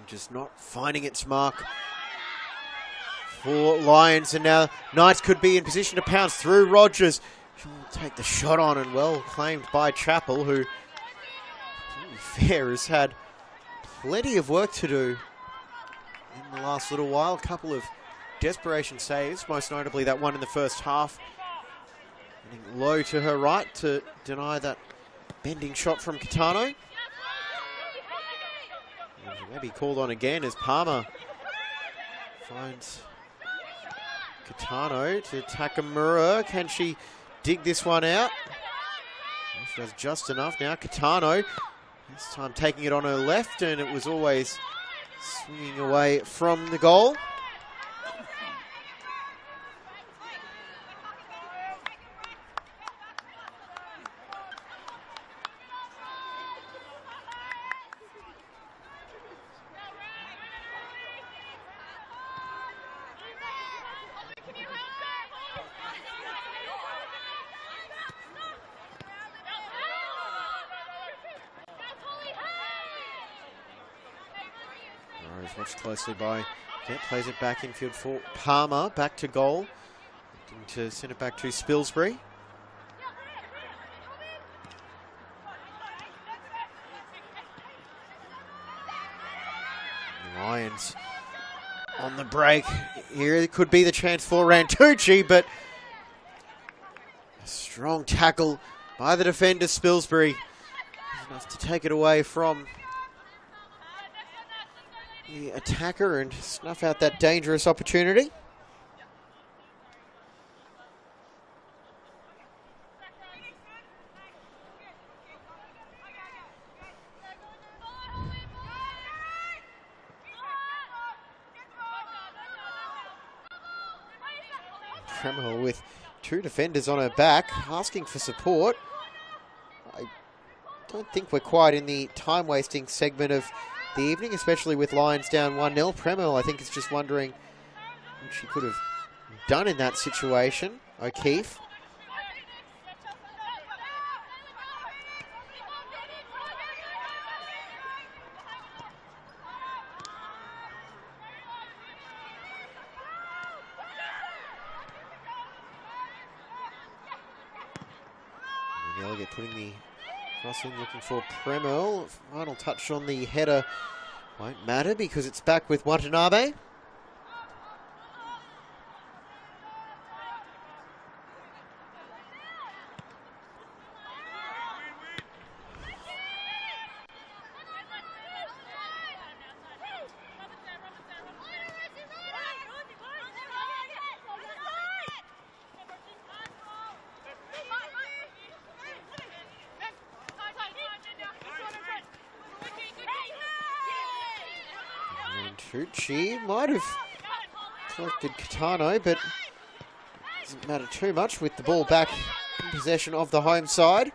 Just not finding its mark for Lions, and now Knights could be in position to pounce through Rogers. She'll take the shot on, and well claimed by Chappell, who, to be fair, has had plenty of work to do in the last little while. A couple of desperation saves, most notably that one in the first half. Getting low to her right to deny that bending shot from Catano. Maybe called on again as Palmer finds Catano to Takamura. Can she dig this one out? She does just enough now. Catano, this time taking it on her left, and it was always swinging away from the goal. Watched closely by Kent, plays it back infield for Palmer, back to goal, looking to send it back to Spilsbury. Lions on the break. Here it could be the chance for Rantucci, but a strong tackle by the defender Spilsbury, enough to take it away from the attacker and snuff out that dangerous opportunity. Tremel with two defenders on her back, asking for support. I don't think we're quite in the time-wasting segment of the evening, especially with Lions down 1-0. Premel, I think, is just wondering what she could have done in that situation. O'Keefe. Gallagher putting the cross in, looking for Premel. Final touch on the header won't matter because it's back with Watanabe. Tucci might have collected Catano, but doesn't matter too much with the ball back in possession of the home side.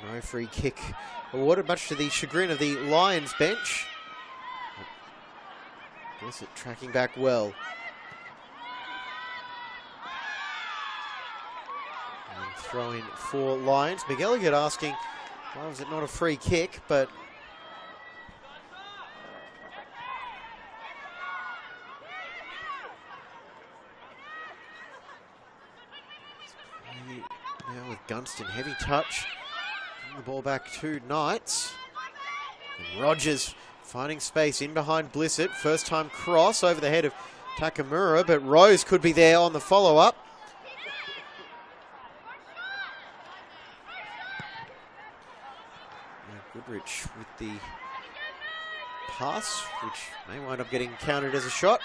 No free kick awarded, much to the chagrin of the Lions bench. Guess it tracking back well. And throw in for Lions. McElligott asking, why was it not a free kick? But now with Gunston, heavy touch. The ball back to Knights. And Rogers finding space in behind Blissett. First time cross over the head of Takamura, but Rose could be there on the follow-up. Goodrich with the pass, which may wind up getting counted as a shot.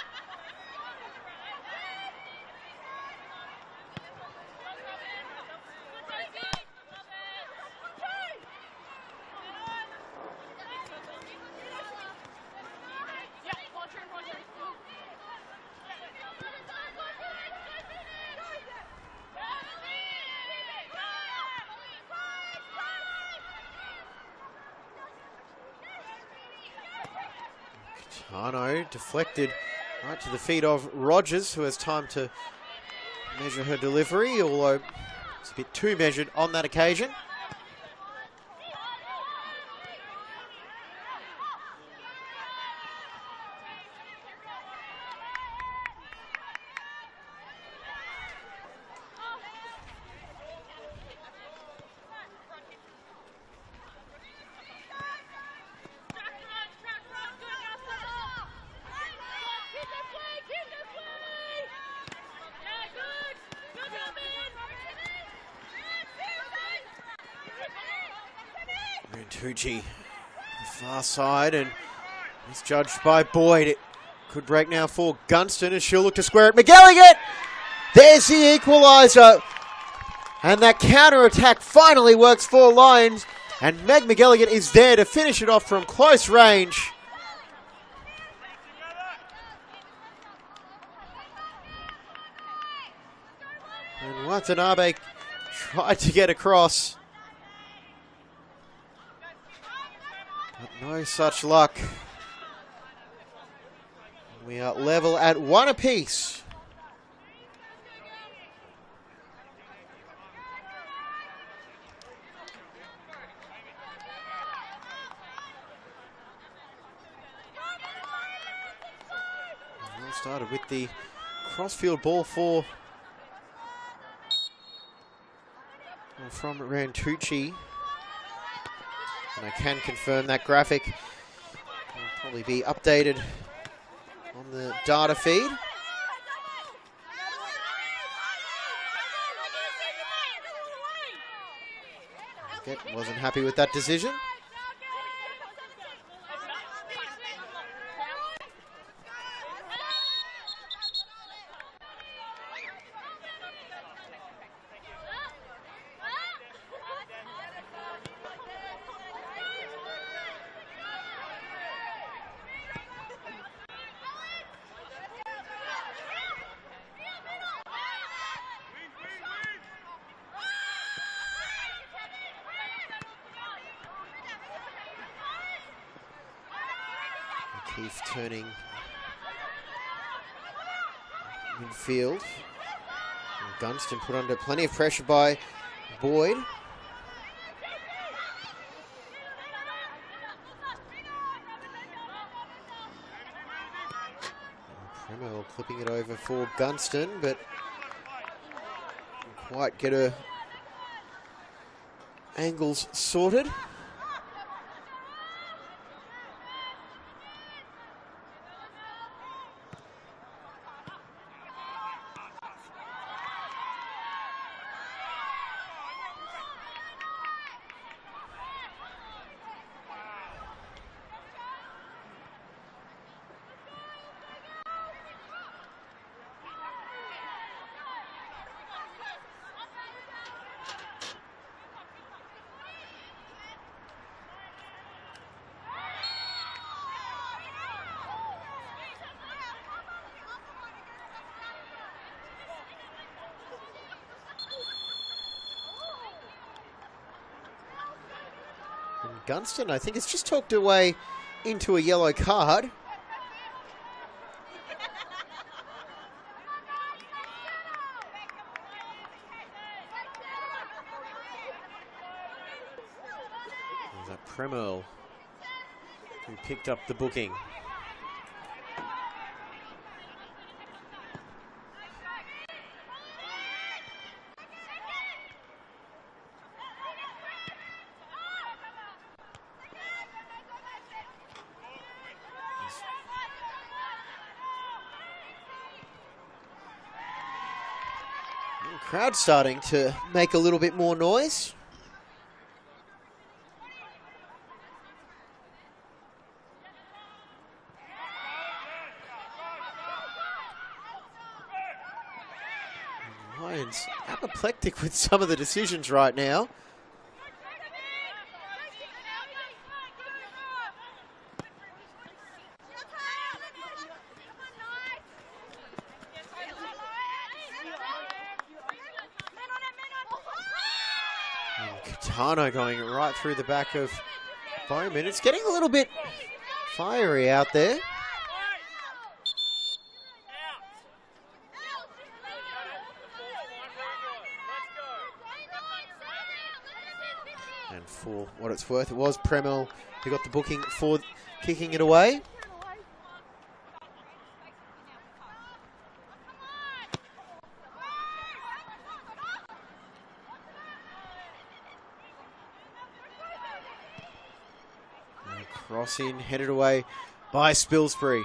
Tano deflected right to the feet of Rogers, who has time to measure her delivery, although it's a bit too measured on that occasion. Tucci, the far side, and it's judged by Boyd. It could break now for Gunston, and she'll look to square it. McElligott! There's the equaliser. And that counter-attack finally works for Lions, and Meg McElligott is there to finish it off from close range. And Watanabe tried to get across. But no such luck. We are level at 1 apiece. Well started with the crossfield ball from Rantucci. And I can confirm that graphic will probably be updated on the data feed. Wasn't happy with that decision. Keith turning midfield. And Gunston put under plenty of pressure by Boyd. Premo clipping it over for Gunston, but didn't quite get her angles sorted. And Gunston, I think, has just talked her way into a yellow card. There's that Premo who picked up the booking. Crowd starting to make a little bit more noise. Lions apoplectic with some of the decisions right now. Katano going right through the back of Bowman. It's getting a little bit fiery out there. And for what it's worth, it was Premel who got the booking for kicking it away. Cross in, headed away by Spilsbury.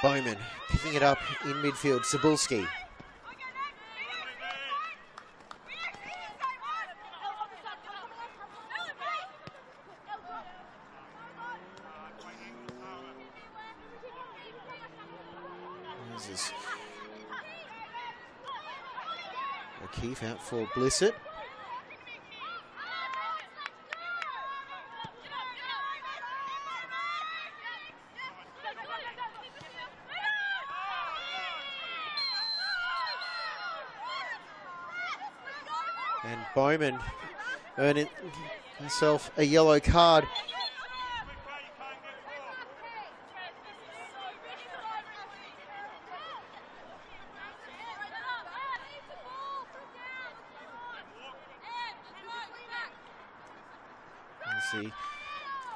Bowman picking it up in midfield, Zabulski. O'Keefe out for Blissett. And Bowman earning himself a yellow card. The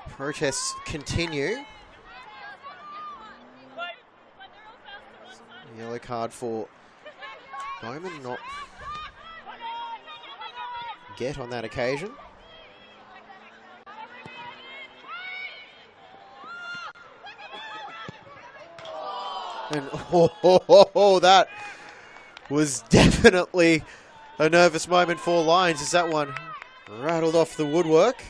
protests continue. Yellow card for Bowman, not get on that occasion. And that was definitely a nervous moment for Lions as that one rattled off the woodwork.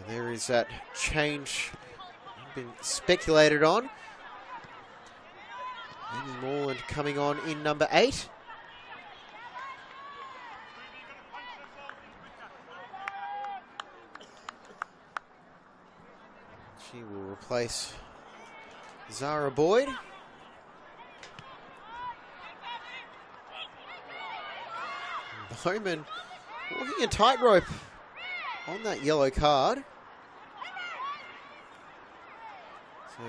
There is that change been speculated on. Amy Morland coming on in number 8. She will replace Zara Boyd. Bowman walking a tightrope on that yellow card. So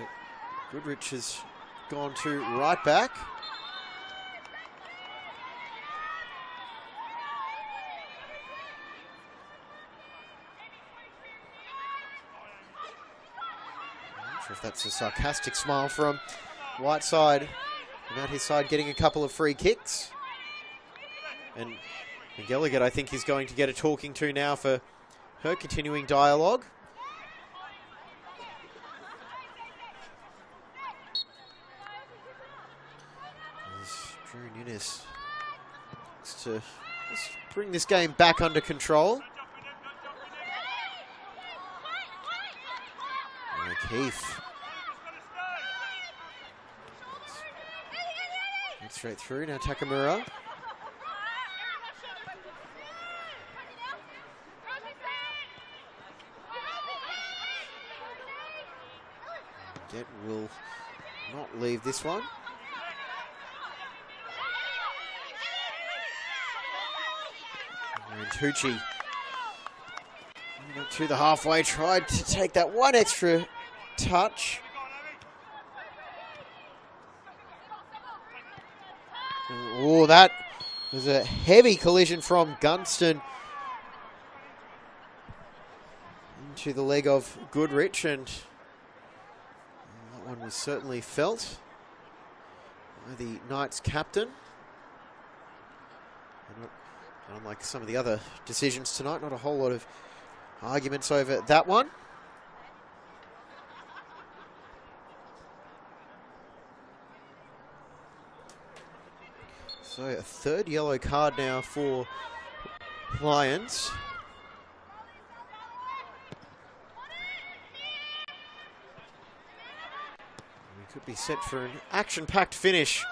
Goodrich has gone to right back. I'm not sure if that's a sarcastic smile from Whiteside about his side getting a couple of free kicks. And McGilligan, I think, is going to get a talking to now for her continuing dialogue. Drew Nunes looks to bring this game back under control. O'Keefe. Straight through, now Takamura. Get will not leave this one. And Tucci to the halfway, tried to take that one extra touch. Oh, that was a heavy collision from Gunston into the leg of Goodrich, and that one was certainly felt by the Knights captain. And unlike some of the other decisions tonight, not a whole lot of arguments over that one. So a third yellow card now for Lions. We could be set for an action-packed finish.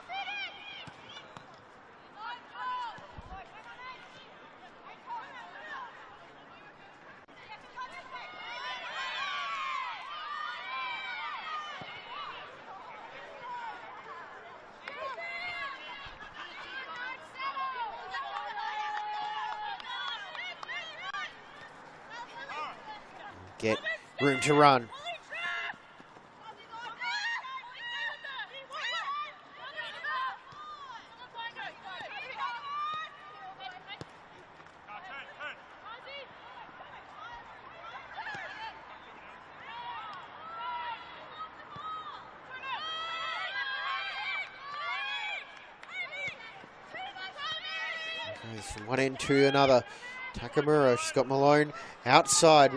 Get room to run. Goes from one end to another. Takamura, she's got Malone outside.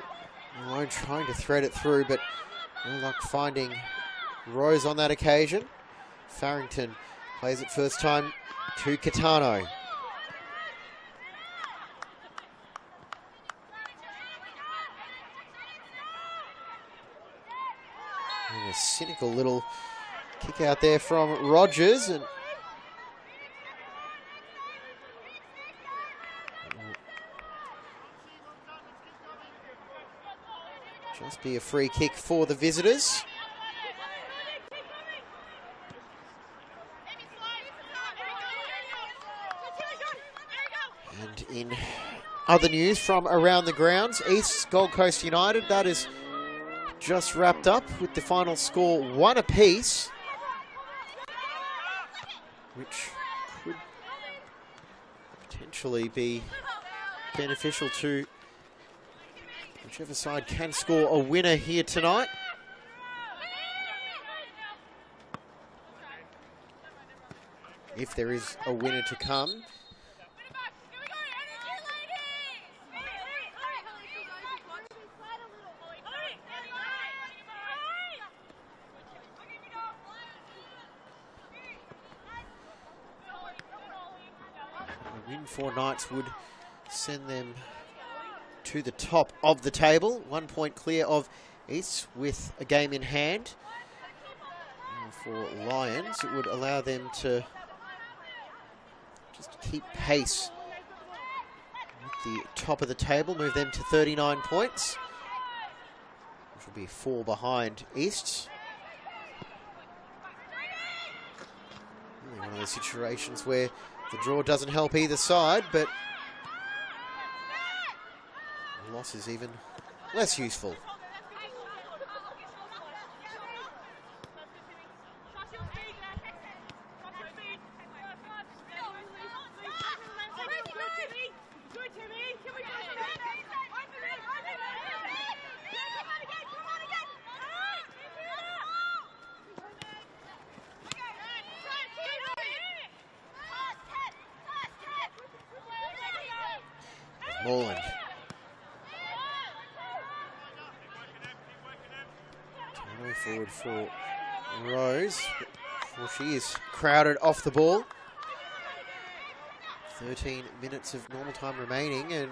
Malone trying to thread it through, but no luck finding Rose on that occasion. Farrington plays it first time to Catano. And a cynical little kick out there from Rogers, and just be a free kick for the visitors. And in other news from around the grounds, East Gold Coast United, that is just wrapped up with the final score 1 apiece, which could potentially be beneficial to whichever side can score a winner here tonight. If there is a winner to come. A win for Knights would send them to the top of the table. 1 point clear of East with a game in hand. And for Lions, it would allow them to just keep pace at the top of the table, move them to 39 points, which will be 4 behind East. Really one of those situations where the draw doesn't help either side, but the loss is even less useful. Morland. Turnover forward for Rose. Well, she is crowded off the ball. 13 minutes of normal time remaining, and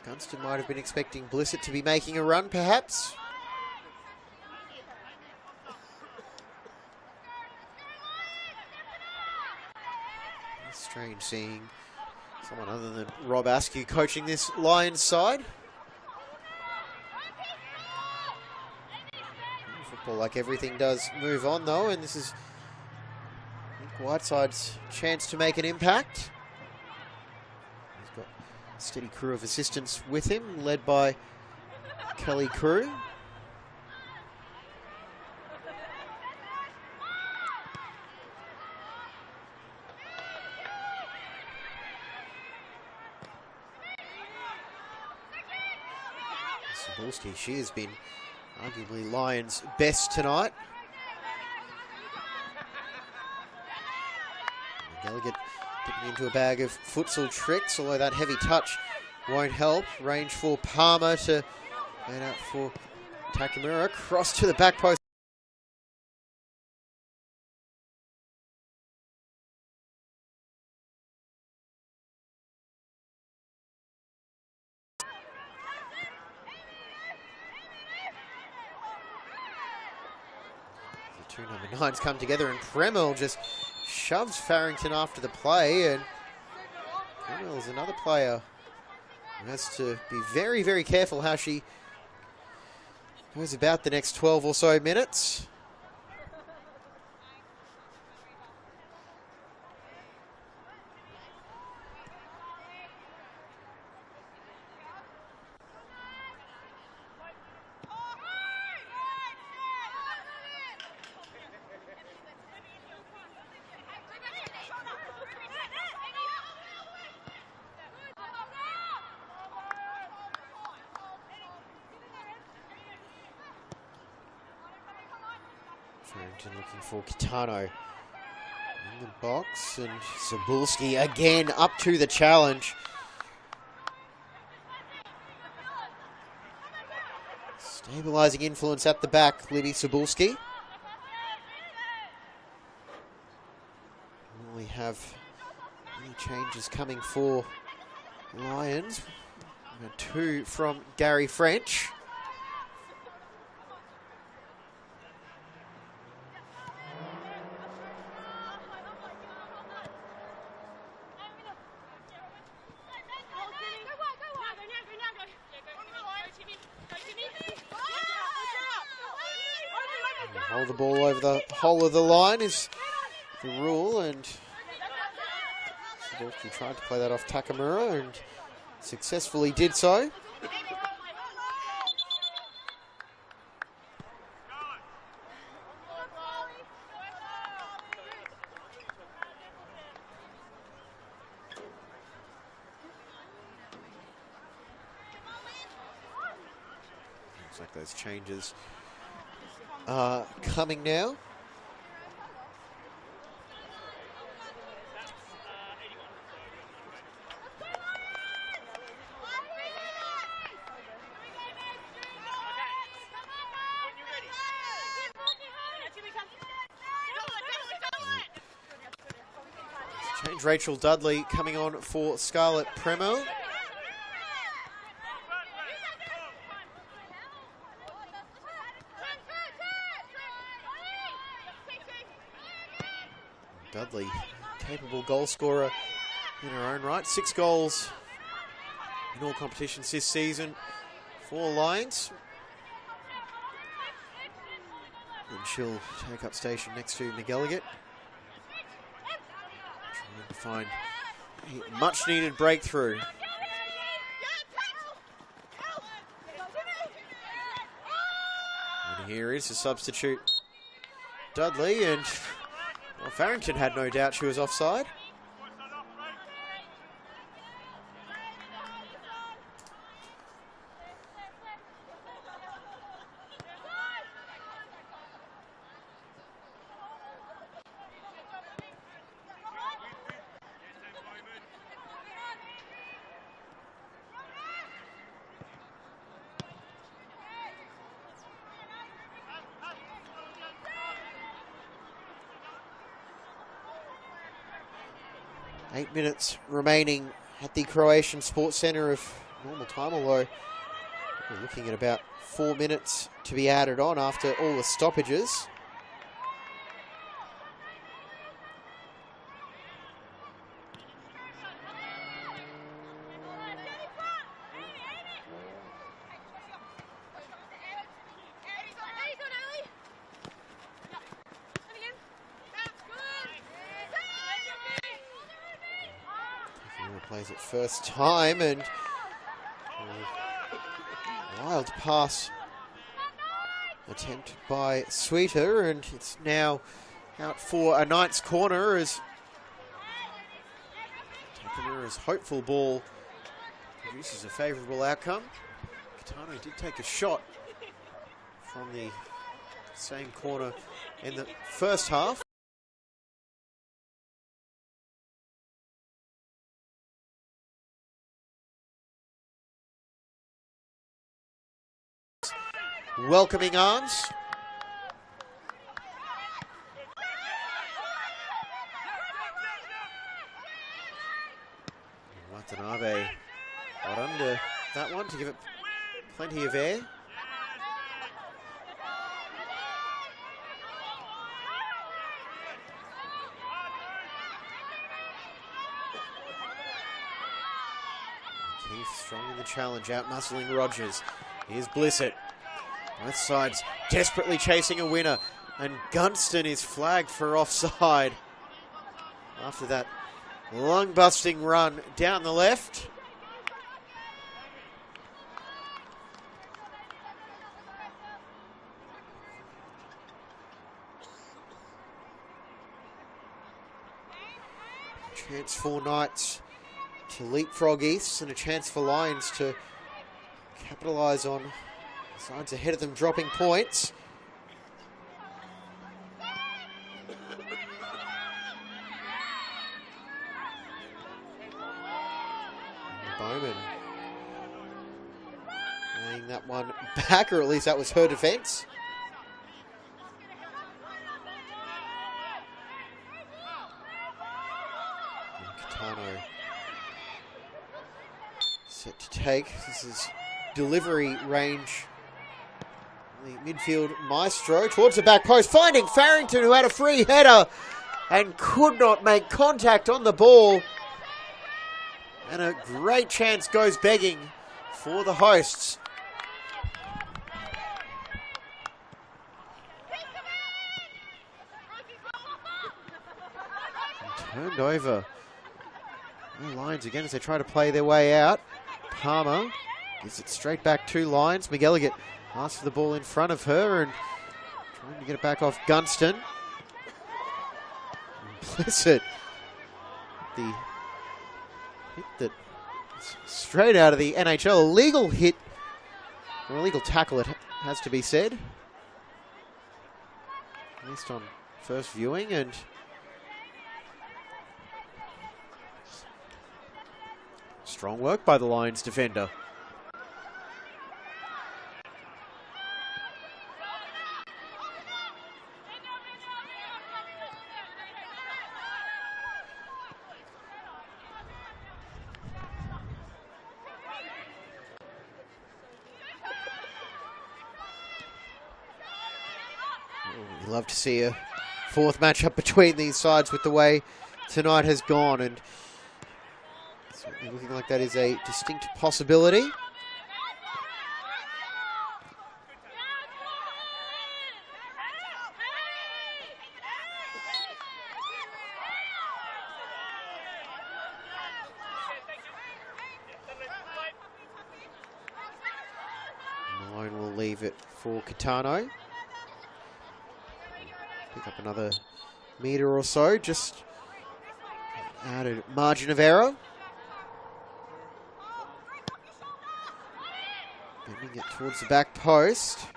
Gunston might have been expecting Blissett to be making a run, perhaps. It's strange seeing someone other than Rob Askew coaching this Lions side. Football, like everything, does move on though, and this is Whiteside's chance to make an impact. He's got a steady crew of assistants with him, led by Kelly Crew. Cebulski, she has been arguably Lions' best tonight. Delegate dipping into a bag of futsal tricks, although that heavy touch won't help. Range for Palmer to man out for Takamura. Cross to the back post. The two number 9s come together, and Premel just shoves Farrington after the play, and Premel is another player who has to be very, very careful how she goes about the next 12 or so minutes. Farrington looking for Kitano in the box, and Cebulski again up to the challenge. Stabilising influence at the back, Libby Cebulski. We have any changes coming for Lions. 2 from Gary French. Hold the ball over the whole of the line is the rule, and Cebulski tried to play that off Takamura and successfully did so. Looks like those changes are coming now. Change Rachel Dudley coming on for Scarlett Premo. Dudley, capable goal scorer in her own right. 6 goals in all competitions this season for Lions. And she'll take up station next to McElligott. Trying to find a much needed breakthrough. And here is a substitute Dudley, and well, Farrington had no doubt she was offside. Eight minutes remaining at the Croatian Sports Centre of normal time, although we're looking at about 4 minutes to be added on after all the stoppages. Plays it first time, and wild pass attempt by Sweeter, and it's now out for a Knights corner as Takamura's hopeful ball produces a favourable outcome. Katano did take a shot from the same corner in the first half. Welcoming arms. Watanabe got under that one to give it plenty of air. Keith strong in the challenge, out muscling Rogers. Here's Blissett. Both sides desperately chasing a winner, and Gunston is flagged for offside after that lung-busting run down the left. Chance for Knights to leapfrog East, and a chance for Lions to capitalise on sides ahead of them dropping points. Bowman laying that one back, or at least that was her defence. Katano set to take. This is delivery range. The midfield maestro towards the back post, finding Farrington, who had a free header and could not make contact on the ball. And a great chance goes begging for the hosts. And turned over. No Lions again as they try to play their way out. Palmer gives it straight back to Lions. McElligott asks for the ball in front of her and trying to get it back off Gunston. Blissett. The hit that straight out of the NHL. A legal hit, or a legal tackle it has to be said. At least on first viewing, and strong work by the Lions defender. Love to see a fourth matchup between these sides with the way tonight has gone, and certainly looking like that is a distinct possibility. Line will leave it for Catano. Pick up another metre or so, just out of margin of error. Bending it towards the back post.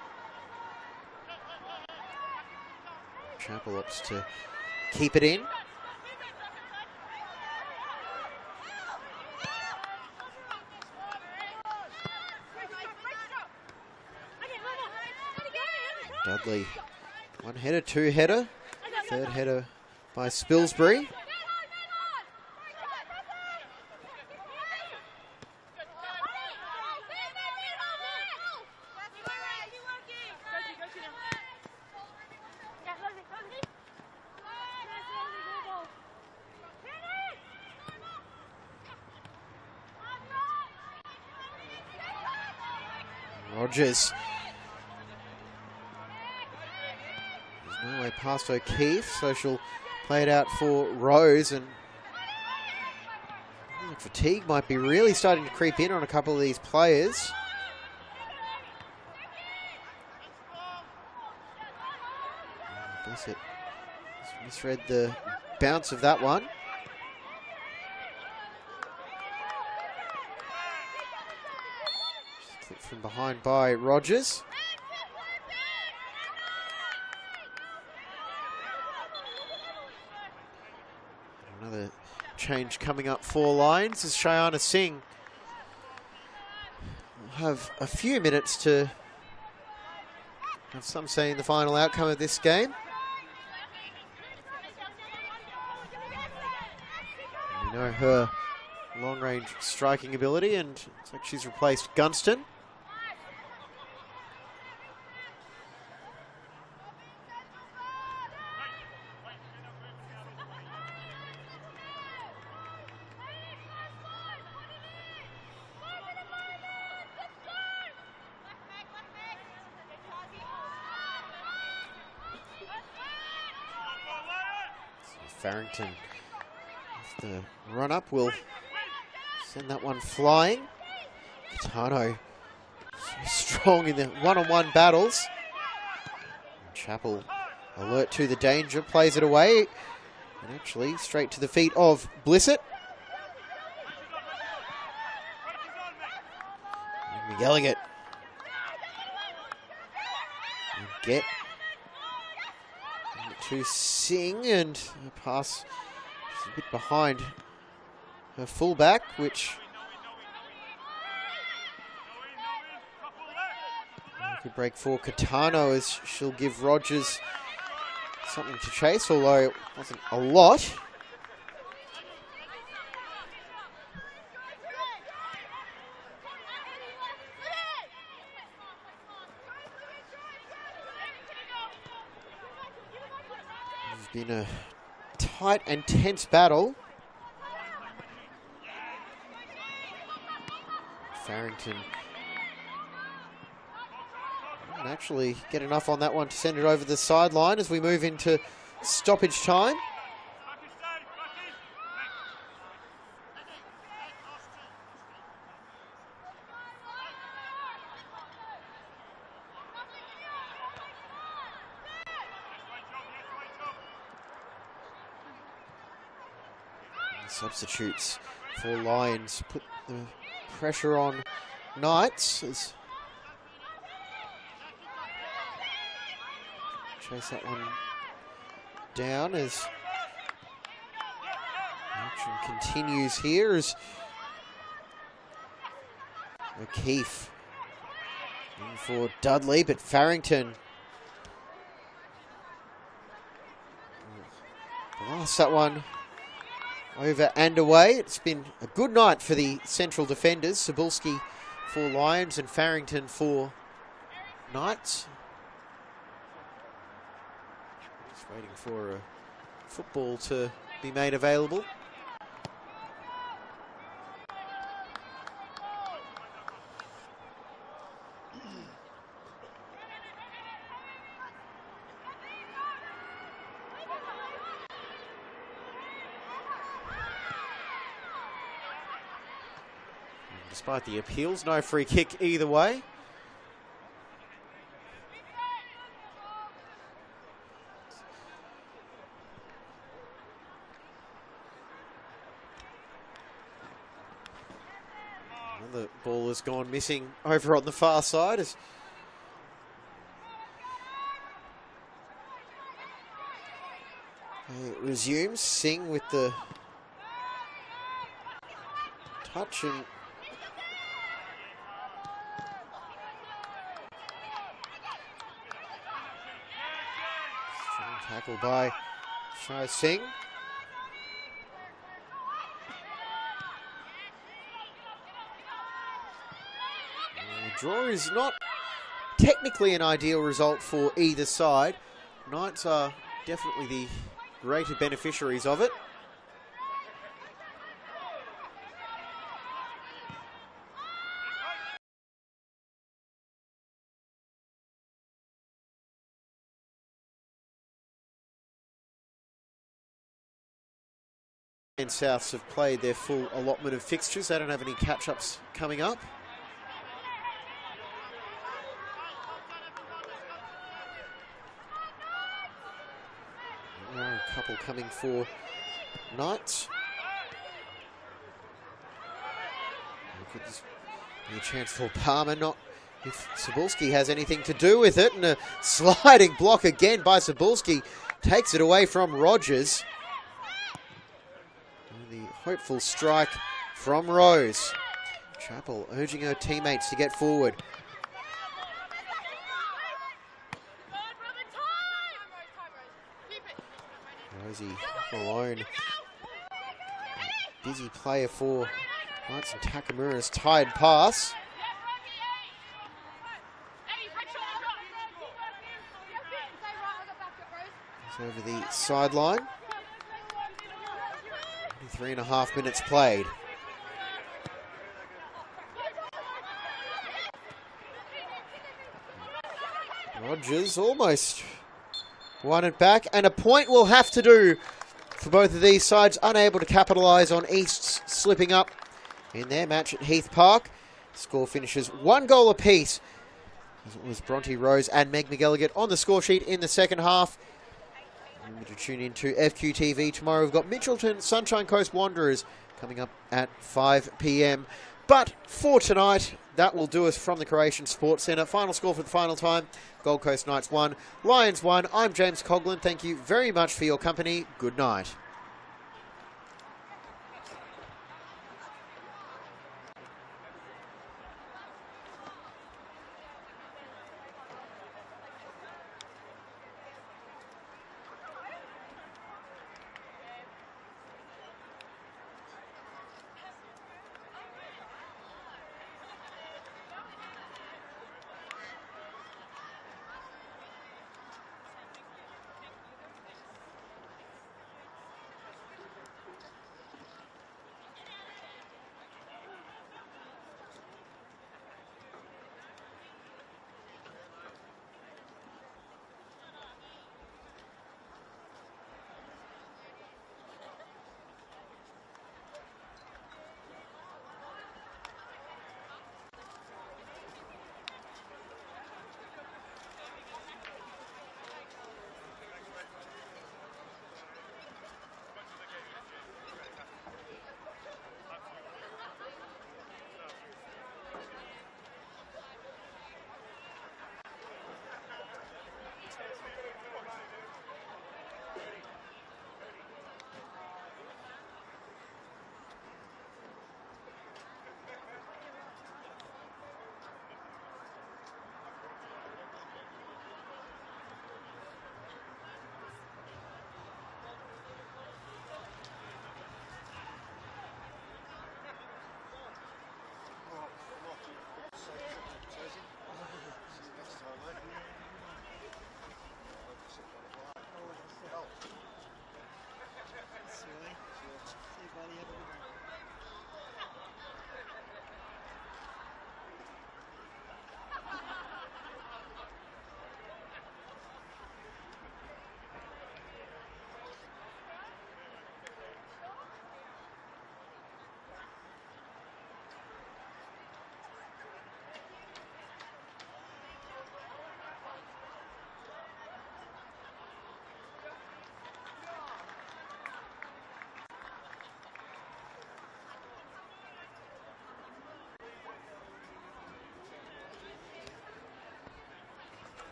Chappell opts to keep it in. Dudley, one header, two header, third header by Spilsbury. Rogers. There's no way past O'Keefe, so she'll play it out for Rose, and fatigue might be really starting to creep in on a couple of these players. Bless it. Just misread the bounce of that one. Just clipped from behind by Rogers. Another change coming up for Lions as Shayana Singh will have a few minutes to have some say in the final outcome of this game. We know her long-range striking ability, and it's like she's replaced Gunston. Farrington, with the run-up, will send that one flying. Catano, so strong in the one-on-one battles. Chappell, alert to the danger, plays it away. And actually, straight to the feet of Blissett. And McElligott. Get to Singh, and a pass a bit behind her fullback, which could break for Catano, as she'll give Rogers something to chase, although it wasn't a lot. Been a tight and tense battle. Farrington didn't actually get enough on that one to send it over the sideline as we move into stoppage time. Substitutes for Lions put the pressure on Knights as chase that one down as action continues here as O'Keefe in for Dudley, but Farrington blasts that one over and away. It's been a good night for the central defenders. Cebulski for Lions and Farrington for Knights. waiting for a football to be made available. Despite the appeals, no free kick either way. The ball has gone missing over on the far side as it resumes. Singh with the touch and strong tackle by Shai Singh. Draw is not technically an ideal result for either side. Knights are definitely the greater beneficiaries of it. And Souths have played their full allotment of fixtures. They don't have any catch-ups coming up. A couple coming for Knights. Could this be a chance for Palmer? Not if Cebulski has anything to do with it. And a sliding block again by Cebulski takes it away from Rogers. And the hopeful strike from Rose. Chappell urging her teammates to get forward. Rosie Malone, busy player for Knights, and Takamura's tired pass. It's over the sideline. 3.5 minutes played. Rogers almost won it back, and a point will have to do for both of these sides, unable to capitalise on East's slipping up in their match at Heath Park. Score finishes 1 goal apiece. It was Bronte Rose and Meg McGilligan on the score sheet in the second half. Remember to tune in to FQTV tomorrow. We've got Mitchelton Sunshine Coast Wanderers coming up at 5 p.m. But for tonight, that will do us from the Croatian Sports Centre. Final score for the final time: Gold Coast Knights 1, Lions 1. I'm James Coughlin. Thank you very much for your company. Good night.